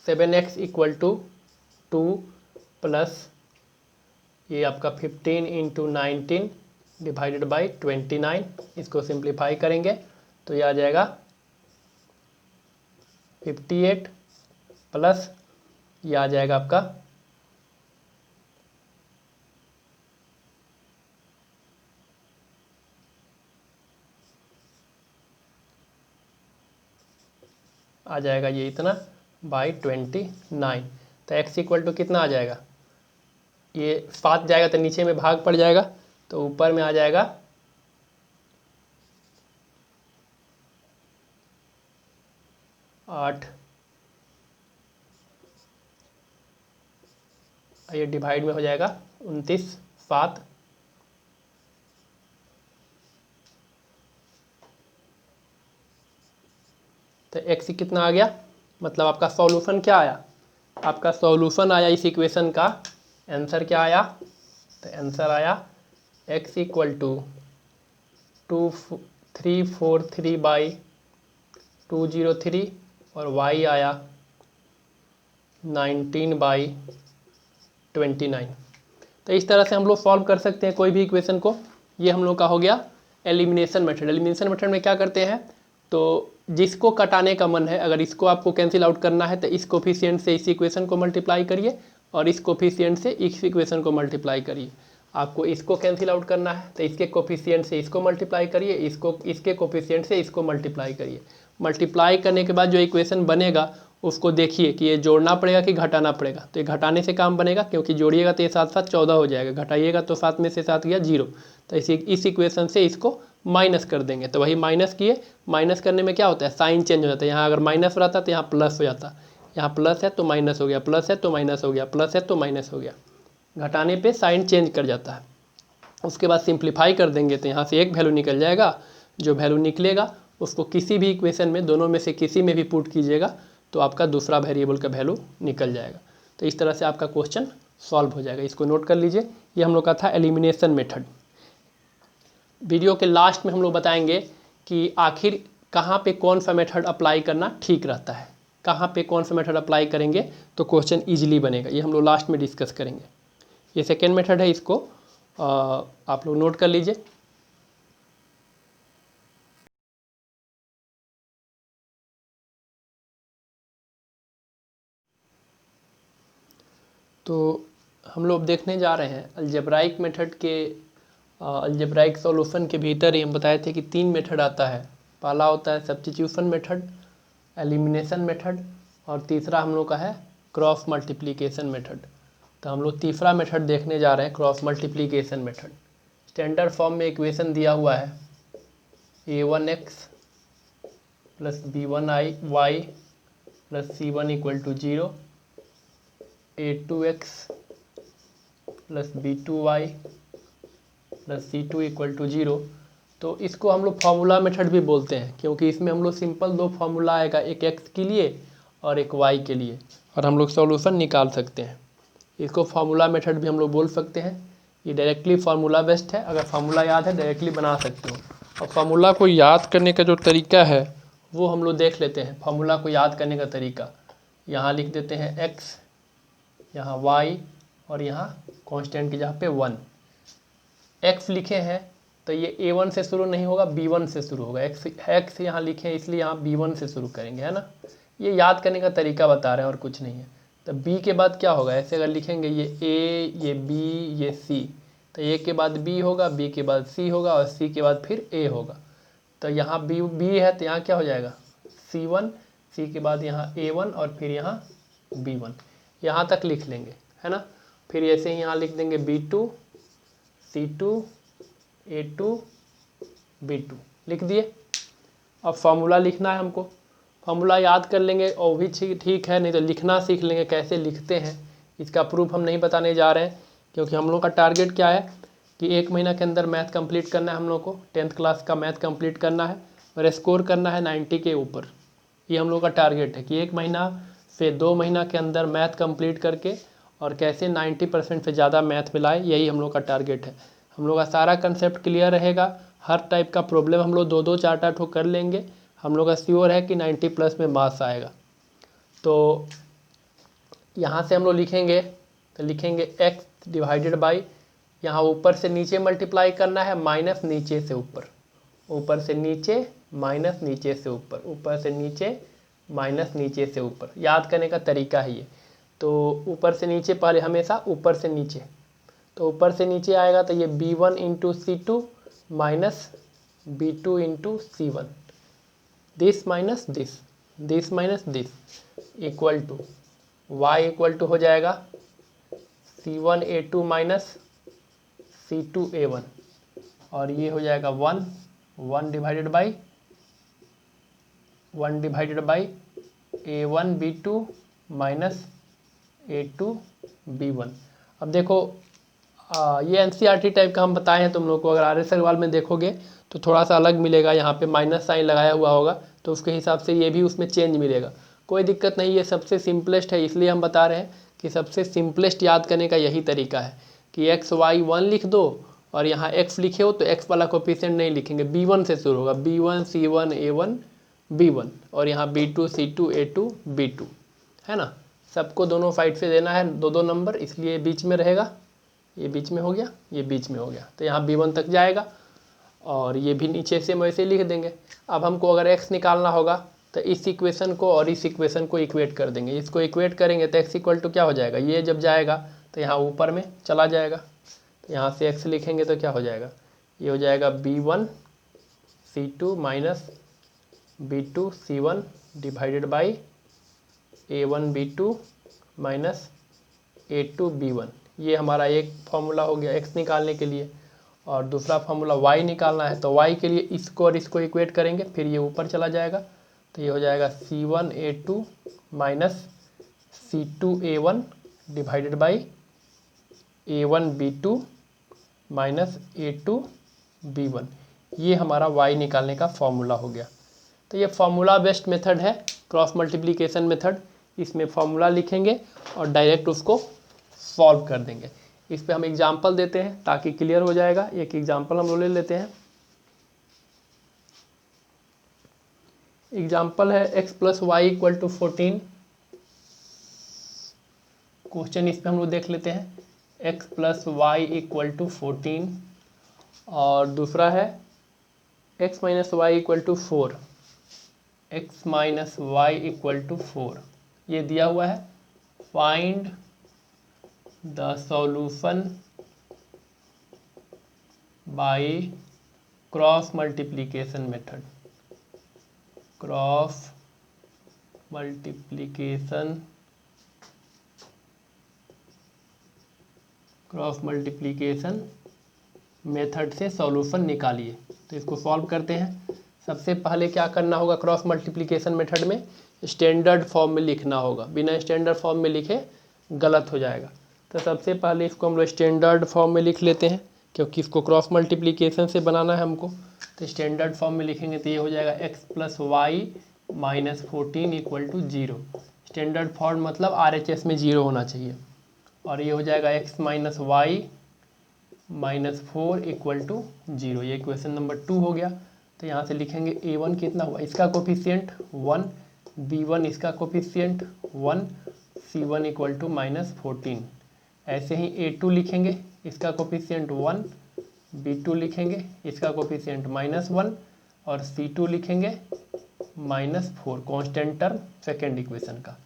7x इक्वल टू 2 प्लस ये आपका 15 × 19 डिवाइडेड बाई 29, इसको सिंप्लीफाई करेंगे तो ये आ जाएगा 58 प्लस ये आ जाएगा आपका ये इतना बाई 29। तो x इक्वल टू कितना आ जाएगा, ये 7 जाएगा तो नीचे में भाग पड़ जाएगा, तो ऊपर में आ जाएगा 8 और ये डिवाइड में हो जाएगा 29 7। तो x कितना आ गया, मतलब आपका सॉल्यूशन क्या आया, आपका सॉल्यूशन आया इस इक्वेशन का आंसर क्या आया, तो आंसर आया x इक्वल टू 2343/203 और y आया 19/29। तो इस तरह से हम लोग सॉल्व कर सकते हैं कोई भी इक्वेशन को। ये हम लोग का हो गया एलिमिनेशन मेथड। एलिमिनेशन मेथड में क्या करते हैं, तो जिसको कटाने का मन है, अगर इसको आपको कैंसिल आउट करना है तो इस कोफिशिएंट से इस इक्वेशन को मल्टीप्लाई करिए और इस कोफिशिएंट से इस इक्वेशन को मल्टीप्लाई करिए। आपको इसको कैंसिल आउट करना है तो इसके कोफिशिएंट से इसको मल्टीप्लाई करिए, इसको इसके कोफिशिएंट से इसको मल्टीप्लाई करिए। मल्टीप्लाई करने के बाद जो इक्वेशन बनेगा उसको देखिए कि ये जोड़ना पड़ेगा कि घटाना पड़ेगा। तो ये घटाने से काम बनेगा, क्योंकि जोड़िएगा तो ये 7 7 14 हो जाएगा, घटाइएगा तो 7 में से 7 गया 0। तो इस इक्वेशन से इसको माइनस कर देंगे। तो वही माइनस किए, माइनस करने में क्या होता है, साइन चेंज हो जाता है। यहाँ अगर माइनस रहता तो यहाँ प्लस हो जाता, यहाँ प्लस है तो माइनस हो गया, प्लस है तो माइनस हो गया, प्लस है तो माइनस हो गया। घटाने पे साइन चेंज कर जाता है। उसके बाद सिंप्लीफाई कर देंगे तो यहाँ से एक वैल्यू निकल जाएगा। जो वैल्यू निकलेगा उसको किसी भी इक्वेशन में, दोनों में से किसी में भी पुट कीजिएगा तो आपका दूसरा वेरिएबल का वैल्यू निकल जाएगा। तो इस तरह से आपका क्वेश्चन सॉल्व हो जाएगा। इसको नोट कर लीजिए, ये हम लोग का था एलिमिनेशन मेथड। वीडियो के लास्ट में हम लोग बताएंगे कि आखिर कहाँ पे कौन सा मेथड अप्लाई करना ठीक रहता है, कहाँ पे कौन सा मेथड अप्लाई करेंगे तो क्वेश्चन ईजिली बनेगा। ये हम लोग लास्ट में डिस्कस करेंगे। ये सेकेंड मेथड है, इसको आप लोग नोट कर लीजिए। तो हम लोग देखने जा रहे हैं अलजेब्राइक मेथड के अलजेब्राइक सॉल्यूशन के भीतर ही हम बताए थे कि 3 मेथड आता है। पहला होता है सब्स्टिट्यूशन मेथड, एलिमिनेशन मेथड और तीसरा हम लोग का है क्रॉस मल्टीप्लिकेशन मेथड। तो हम लोग तीसरा मेथड देखने जा रहे हैं, cross multiplication method. Standard form में इक्वेशन दिया हुआ है a1x plus b1y plus c1 equal to 0, a2x plus b2y plus c2 equal to 0। तो इसको हम लोग फार्मूला मेथड भी बोलते हैं, क्योंकि इसमें हम लोग सिंपल 2 फार्मूला आएगा, एक x के लिए और एक y के लिए, और हम लोग सॉल्यूशन निकाल सकते हैं। इसको फार्मूला मेथड भी हम लोग बोल सकते हैं। ये डायरेक्टली फार्मूला बेस्ड है, अगर फार्मूला याद है डायरेक्टली बना सकते हो। और फार्मूला को याद करने का जो तरीका है वो हम लोग देख लेते हैं। फार्मूला को याद करने का तरीका, यहाँ लिख देते हैं x, यहाँ y और यहाँ कांस्टेंट की जगह पे 1। x लिखे हैं तो ये a1 से शुरू नहीं होगा, b1 से शुरू होगा। x यहाँ लिखे हैं इसलिए यहाँ b1 से शुरू करेंगे, है ना। ये याद करने का तरीका बता रहे हैं और कुछ नहीं है। तो b के बाद क्या होगा, ऐसे अगर लिखेंगे ये a, ये b, ये c, तो a के बाद b होगा, b के बाद c होगा और c के बाद फिर a होगा। तो यहाँ b है तो यहाँ क्या हो जाएगा c1, c के बाद यहाँ a1 और फिर यहाँ b1, यहाँ तक लिख लेंगे, है ना। फिर ऐसे ही यहाँ लिख देंगे b2, c2, a2, b2 लिख दिए। अब फार्मूला लिखना है हमको, फार्मूला याद कर लेंगे और भी ठीक है, नहीं तो लिखना सीख लेंगे कैसे लिखते हैं। इसका प्रूफ हम नहीं बताने जा रहे हैं, क्योंकि हम लोग का टारगेट क्या है कि 1 महीना के अंदर मैथ कंप्लीट करना है। हम लोग को 10th क्लास का मैथ कंप्लीट करना है और स्कोर करना है 90 के ऊपर। ये हम लोग का टारगेट है कि 1 महीना से 2 महीना के अंदर मैथ कंप्लीट करके और कैसे 90% से ज़्यादा मैथ में लाए, यही हम लोग का टारगेट है। हम लोग का सारा कंसेप्ट क्लियर रहेगा, हर टाइप का प्रॉब्लम हम लोग 2-2 4 ठो कर लेंगे। हम लोग का श्योर है कि 90+ में मार्क्स आएगा। तो यहाँ से हम लोग लिखेंगे, तो लिखेंगे x डिवाइडेड बाई, यहाँ ऊपर से नीचे मल्टीप्लाई करना है, माइनस नीचे से ऊपर, ऊपर से नीचे माइनस नीचे से ऊपर, ऊपर से नीचे माइनस नीचे से ऊपर। याद करने का तरीका है ये। तो ऊपर से नीचे पहले हमेशा ऊपर से नीचे, तो ऊपर से नीचे आएगा तो ये b1 into c2 minus b2 into c1, this minus this, this minus this, equal to y equal to हो जाएगा c1a2 माइनस c2a1, और ये हो जाएगा 1 divided by a1b2 minus a2b1। अब देखो ये एनसीईआरटी टाइप का हम बताए हैं तुम लोग को। अगर आर.एस. अग्रवाल में देखोगे तो थोड़ा सा अलग मिलेगा, यहाँ पे माइनस साइन लगाया हुआ होगा तो उसके हिसाब से ये भी उसमें चेंज मिलेगा। कोई दिक्कत नहीं, ये सबसे सिंपलेस्ट है, इसलिए हम बता रहे हैं कि सबसे सिंपलेस्ट याद करने का यही तरीका है कि एक्स वाई 1 लिख दो और यहाँ एक्स लिखे हो तो एक्स वाला कोफिशिएंट नहीं लिखेंगे, B1 से शुरू होगा, B1 C1 A1 B1 और यहाँ B2 C2 A2 B2, है ना। सबको दोनों साइड से देना है 2-2 नंबर, इसलिए बीच में रहेगा, ये बीच में हो गया, ये बीच में हो गया, तो यहाँ B1 तक जाएगा और ये भी नीचे से वैसे लिख देंगे। अब हमको अगर x निकालना होगा तो इस इक्वेशन को और इस इक्वेशन को इक्वेट कर देंगे। इसको इक्वेट करेंगे तो x इक्वल टू क्या हो जाएगा, ये जब जाएगा तो यहाँ ऊपर में चला जाएगा, तो यहाँ से x लिखेंगे तो क्या हो जाएगा, ये हो जाएगा B1 C2 minus B2 C1 divided by A1 B2 minus A2 B1। ये हमारा एक फॉर्मूला हो गया x निकालने के लिए। और दूसरा फार्मूला y निकालना है तो y के लिए इसको और इसको इक्वेट करेंगे, फिर ये ऊपर चला जाएगा, तो ये हो जाएगा C1 A2 minus C2 A1 divided by A1 B2 minus A2 B1। ये हमारा y निकालने का फॉर्मूला हो गया। तो ये फार्मूला बेस्ड मेथड है, क्रॉस मल्टीप्लिकेशन मेथड। इसमें फार्मूला लिखेंगे और डायरेक्ट उसको सॉल्व कर देंगे। इस पे हम एग्जाम्पल देते हैं ताकि क्लियर हो जाएगा। एक एग्जाम्पल हम लोग ले लेते हैं। एग्जाम्पल है x plus y equal to 14। Question इस पे हम लोग देख लेते हैं, x plus y equal to 14 और दूसरा है x minus y equal to 4, x minus y equal to 4। ये दिया हुआ है, find the solution by cross multiplication method. Cross multiplication method से सॉल्यूशन निकालिए। तो इसको सॉल्व करते हैं। सबसे पहले क्या करना होगा, क्रॉस मल्टीप्लिकेशन मेथड में स्टैंडर्ड फॉर्म में लिखना होगा, बिना स्टैंडर्ड फॉर्म में लिखे गलत हो जाएगा। तो सबसे पहले इसको हम लोग स्टैंडर्ड फॉर्म में लिख लेते हैं, क्योंकि इसको क्रॉस मल्टीप्लिकेशन से बनाना है हमको। तो स्टैंडर्ड फॉर्म में लिखेंगे तो ये हो जाएगा x plus y minus 14 equal to 0। Standard form मतलब RHS में 0 होना चाहिए। और ये हो जाएगा x minus y minus 4 equal to 0। ये इक्वेशन नंबर 2 हो गया। तो यहाँ से लिखेंगे A1 कितना हुआ, इसका कोफिशिएंट 1, B1 इसका coefficient 1, C1 equal to minus 14। ऐसे ही A2 लिखेंगे, इसका कोफिशिएंट 1, B2 लिखेंगे, इसका कोफिशिएंट -1 और C2 लिखेंगे -4, कांस्टेंट टर्म सेकेंड इक्वेशन का।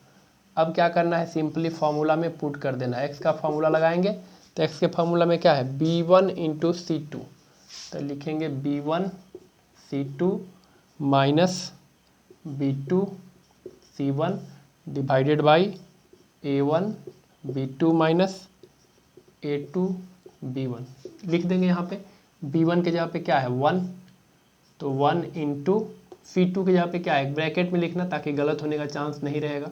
अब क्या करना है, सिंपली फार्मूला में पुट कर देना है। x का फार्मूला लगाएंगे तो x के फार्मूला में क्या है, B1 इंटू C2। तो लिखेंगे B1 C2 minus B2 C1 divided by A1 B2 minus A2 B1। लिख देंगे यहाँ पे B1 के जगह पे क्या है 1, तो 1 इंटू C2 के जगह पे क्या है, ब्रैकेट में लिखना ताकि गलत होने का चांस नहीं रहेगा।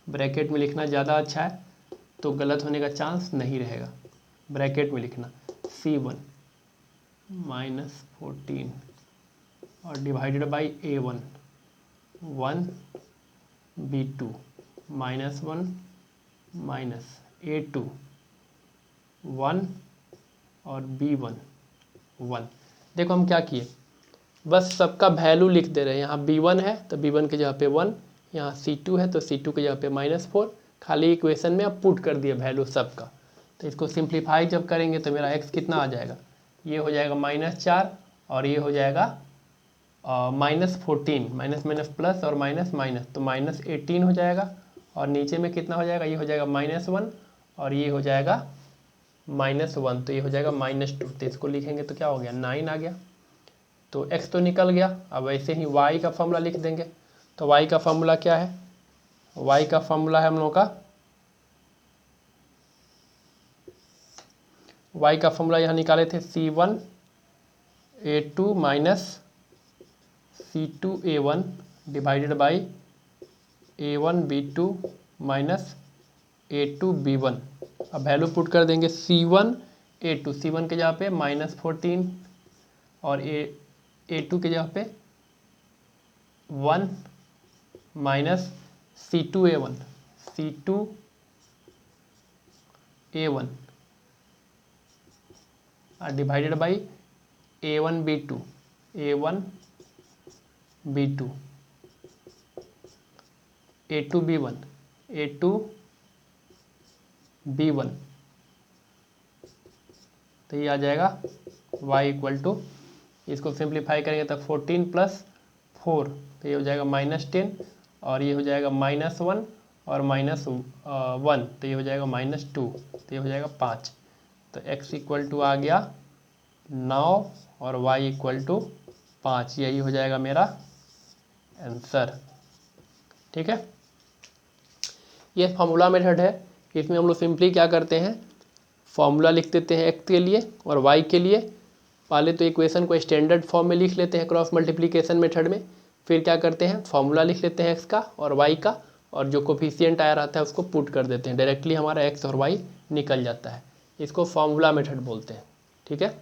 ब्रैकेट में लिखना ज़्यादा अच्छा है, तो गलत होने का चांस नहीं रहेगा। ब्रैकेट में लिखना C1 माइनस 14 और divided by A1 1 B2 -1 minus A2 1 और B1 1। देखो हम क्या किए, बस सबका वैल्यू लिख दे रहे हैं। यहाँ B1 है तो B1 की जगह पे 1, यहाँ C2 है तो C2 की जगह पे -4, खाली इक्वेशन में अब पुट कर दिए वैल्यू सबका। तो इसको सिंप्लीफाई जब करेंगे तो मेरा x कितना आ जाएगा, ये हो जाएगा -4 और ये हो जाएगा -14, माइनस माइनस प्लस और माइनस माइनस, तो -18 हो जाएगा। और नीचे में कितना हो जाएगा, ये हो जाएगा -1 और ये हो जाएगा -1, तो ये हो जाएगा -2। तो इसको लिखेंगे तो क्या हो गया, 9 आ गया। तो x तो निकल गया। अब ऐसे ही y का फॉर्मूला लिख देंगे। तो y का फॉर्मूला क्या है, y का फॉर्मूला है हम लोग का, y का फॉर्मूला यहाँ निकाले थे C1 A2 minus C2 A1 divided by A1 B2 minus A2 B1। अब वैल्यू पुट कर देंगे C1 A2, C1 के जगह पे -14 और A2 के जगह पे 1 minus C2A1 divided by A1B2 A2B1 तो ये आ जाएगा y इक्वल टू, इसको सिंप्लीफाई करेंगे तो 14 + 4 तो ये हो जाएगा -10 और ये हो जाएगा -1 और -1 तो ये हो जाएगा -2 तो ये हो जाएगा 5। तो x इक्वल टू आ गया 9 और y इक्वल टू 5। यही हो जाएगा मेरा आंसर। ठीक है, ये फॉर्मूला मेथड है। इसमें हम लोग सिंपली क्या करते हैं, फॉर्मूला लिख देते हैं x के लिए और y के लिए। पहले तो इक्वेशन को स्टैंडर्ड फॉर्म में लिख लेते हैं क्रॉस मल्टीप्लिकेशन मेथड में, फिर क्या करते हैं फॉर्मूला लिख लेते हैं x का और y का, और जो कोफिशिएंट आया रहता है उसको पुट कर देते हैं, डायरेक्टली हमारा x और y निकल जाता है। इसको फॉर्मूला मेथड बोलते हैं। ठीक है,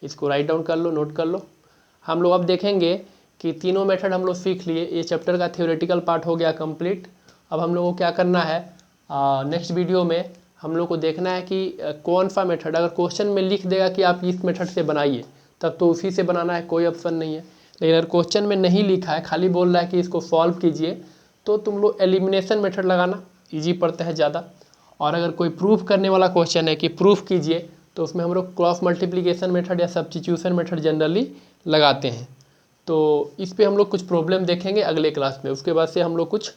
इसको राइट डाउन कर लो, नोट कर लो। हम लोग अब देखेंगे कि तीनों मेथड हम लोग सीख लिए। ये चैप्टर का थ्योरेटिकल पार्ट हो गया कंप्लीट। अब हम लोग को क्या करना है, नेक्स्ट वीडियो में हम लोग को देखना है कि कौन सा मेथड, अगर क्वेश्चन में लिख देगा कि आप इस मेथड से बनाइए तब तो उसी से बनाना है, कोई ऑप्शन नहीं है। लेकिन अगर क्वेश्चन में नहीं लिखा है, खाली बोल रहा है कि इसको सॉल्व कीजिए, तो तुम लोग एलिमिनेशन मेथड लगाना, ईजी पड़ता है ज़्यादा। और अगर कोई प्रूफ करने वाला क्वेश्चन है कि प्रूफ कीजिए, तो उसमें हम लोग क्रॉस मल्टीप्लिकेशन मेथड या सब्स्टिट्यूशन मेथड जनरली लगाते हैं। तो इस पे हम लोग कुछ प्रॉब्लम देखेंगे अगले क्लास में। उसके बाद से हम लोग कुछ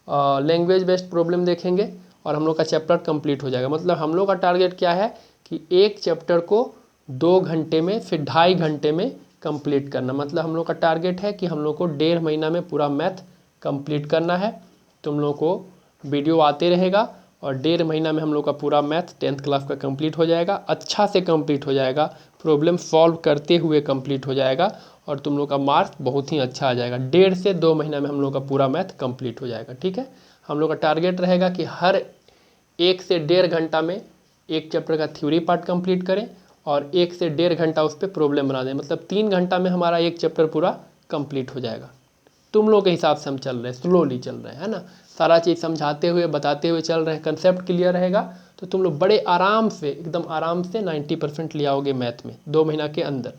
लैंग्वेज बेस्ड प्रॉब्लम देखेंगे और हम लोग का चैप्टर कंप्लीट हो जाएगा। मतलब हम लोग का टारगेट क्या है कि एक चैप्टर को 2 घंटे में फिर 2.5 घंटे में कंप्लीट करना। मतलब हम लोग का टारगेट है कि हम लोग को 1.5 महीना में पूरा मैथ कंप्लीट करना है। तुम लोग को वीडियो आते रहेगा और 1.5 महीना में हम लोग का पूरा मैथ 10th क्लास का कंप्लीट हो जाएगा, अच्छा से कंप्लीट हो जाएगा, प्रॉब्लम सॉल्व करते हुए कंप्लीट हो जाएगा और तुम लोग का मार्क्स बहुत ही अच्छा आ जाएगा। 1.5 से 2 महीना में हम लोग का पूरा मैथ कंप्लीट हो जाएगा। ठीक है, हम लोग का टारगेट रहेगा कि हर 1 से 1.5 घंटा में एक चैप्टर का थ्योरी पार्ट कंप्लीट करें और 1 से 1.5 घंटा उस पर प्रॉब्लम बना दें। मतलब 3 घंटा में हमारा एक चैप्टर पूरा कंप्लीट हो जाएगा। तुम लोग के हिसाब से हम चल रहे हैं, स्लोली चल रहे हैं, है ना। सारा चीज़ समझाते हुए बताते हुए चल रहे हैं, कंसेप्ट क्लियर रहेगा तो तुम लोग बड़े आराम से, एकदम आराम से 90% ले आओगे मैथ में 2 महीना के अंदर।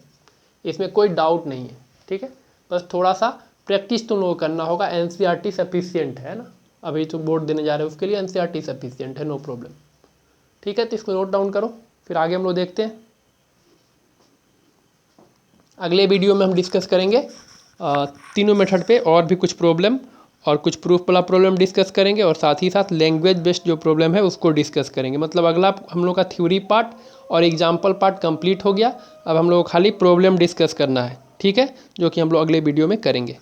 इसमें कोई डाउट नहीं है। ठीक है, बस थोड़ा सा प्रैक्टिस तुम लोगों को करना होगा। NCERT सफिशियंट है ना, अभी तो बोर्ड देने जा रहे हैं उसके लिए NCERT सफिशियंट है, नो प्रॉब्लम। ठीक है, तो इसको नोट डाउन करो, फिर आगे हम लोग देखते हैं। अगले वीडियो में हम डिस्कस करेंगे तीनों मेथड पे और भी कुछ प्रॉब्लम और कुछ प्रूफ वाला प्रॉब्लम डिस्कस करेंगे और साथ ही साथ लैंग्वेज बेस्ड जो प्रॉब्लम है उसको डिस्कस करेंगे। मतलब अगला हम लोग का थ्योरी पार्ट और एग्जाम्पल पार्ट कंप्लीट हो गया। अब हम लोग को खाली प्रॉब्लम डिस्कस करना है। ठीक है, जो कि हम लोग अगले वीडियो में करेंगे।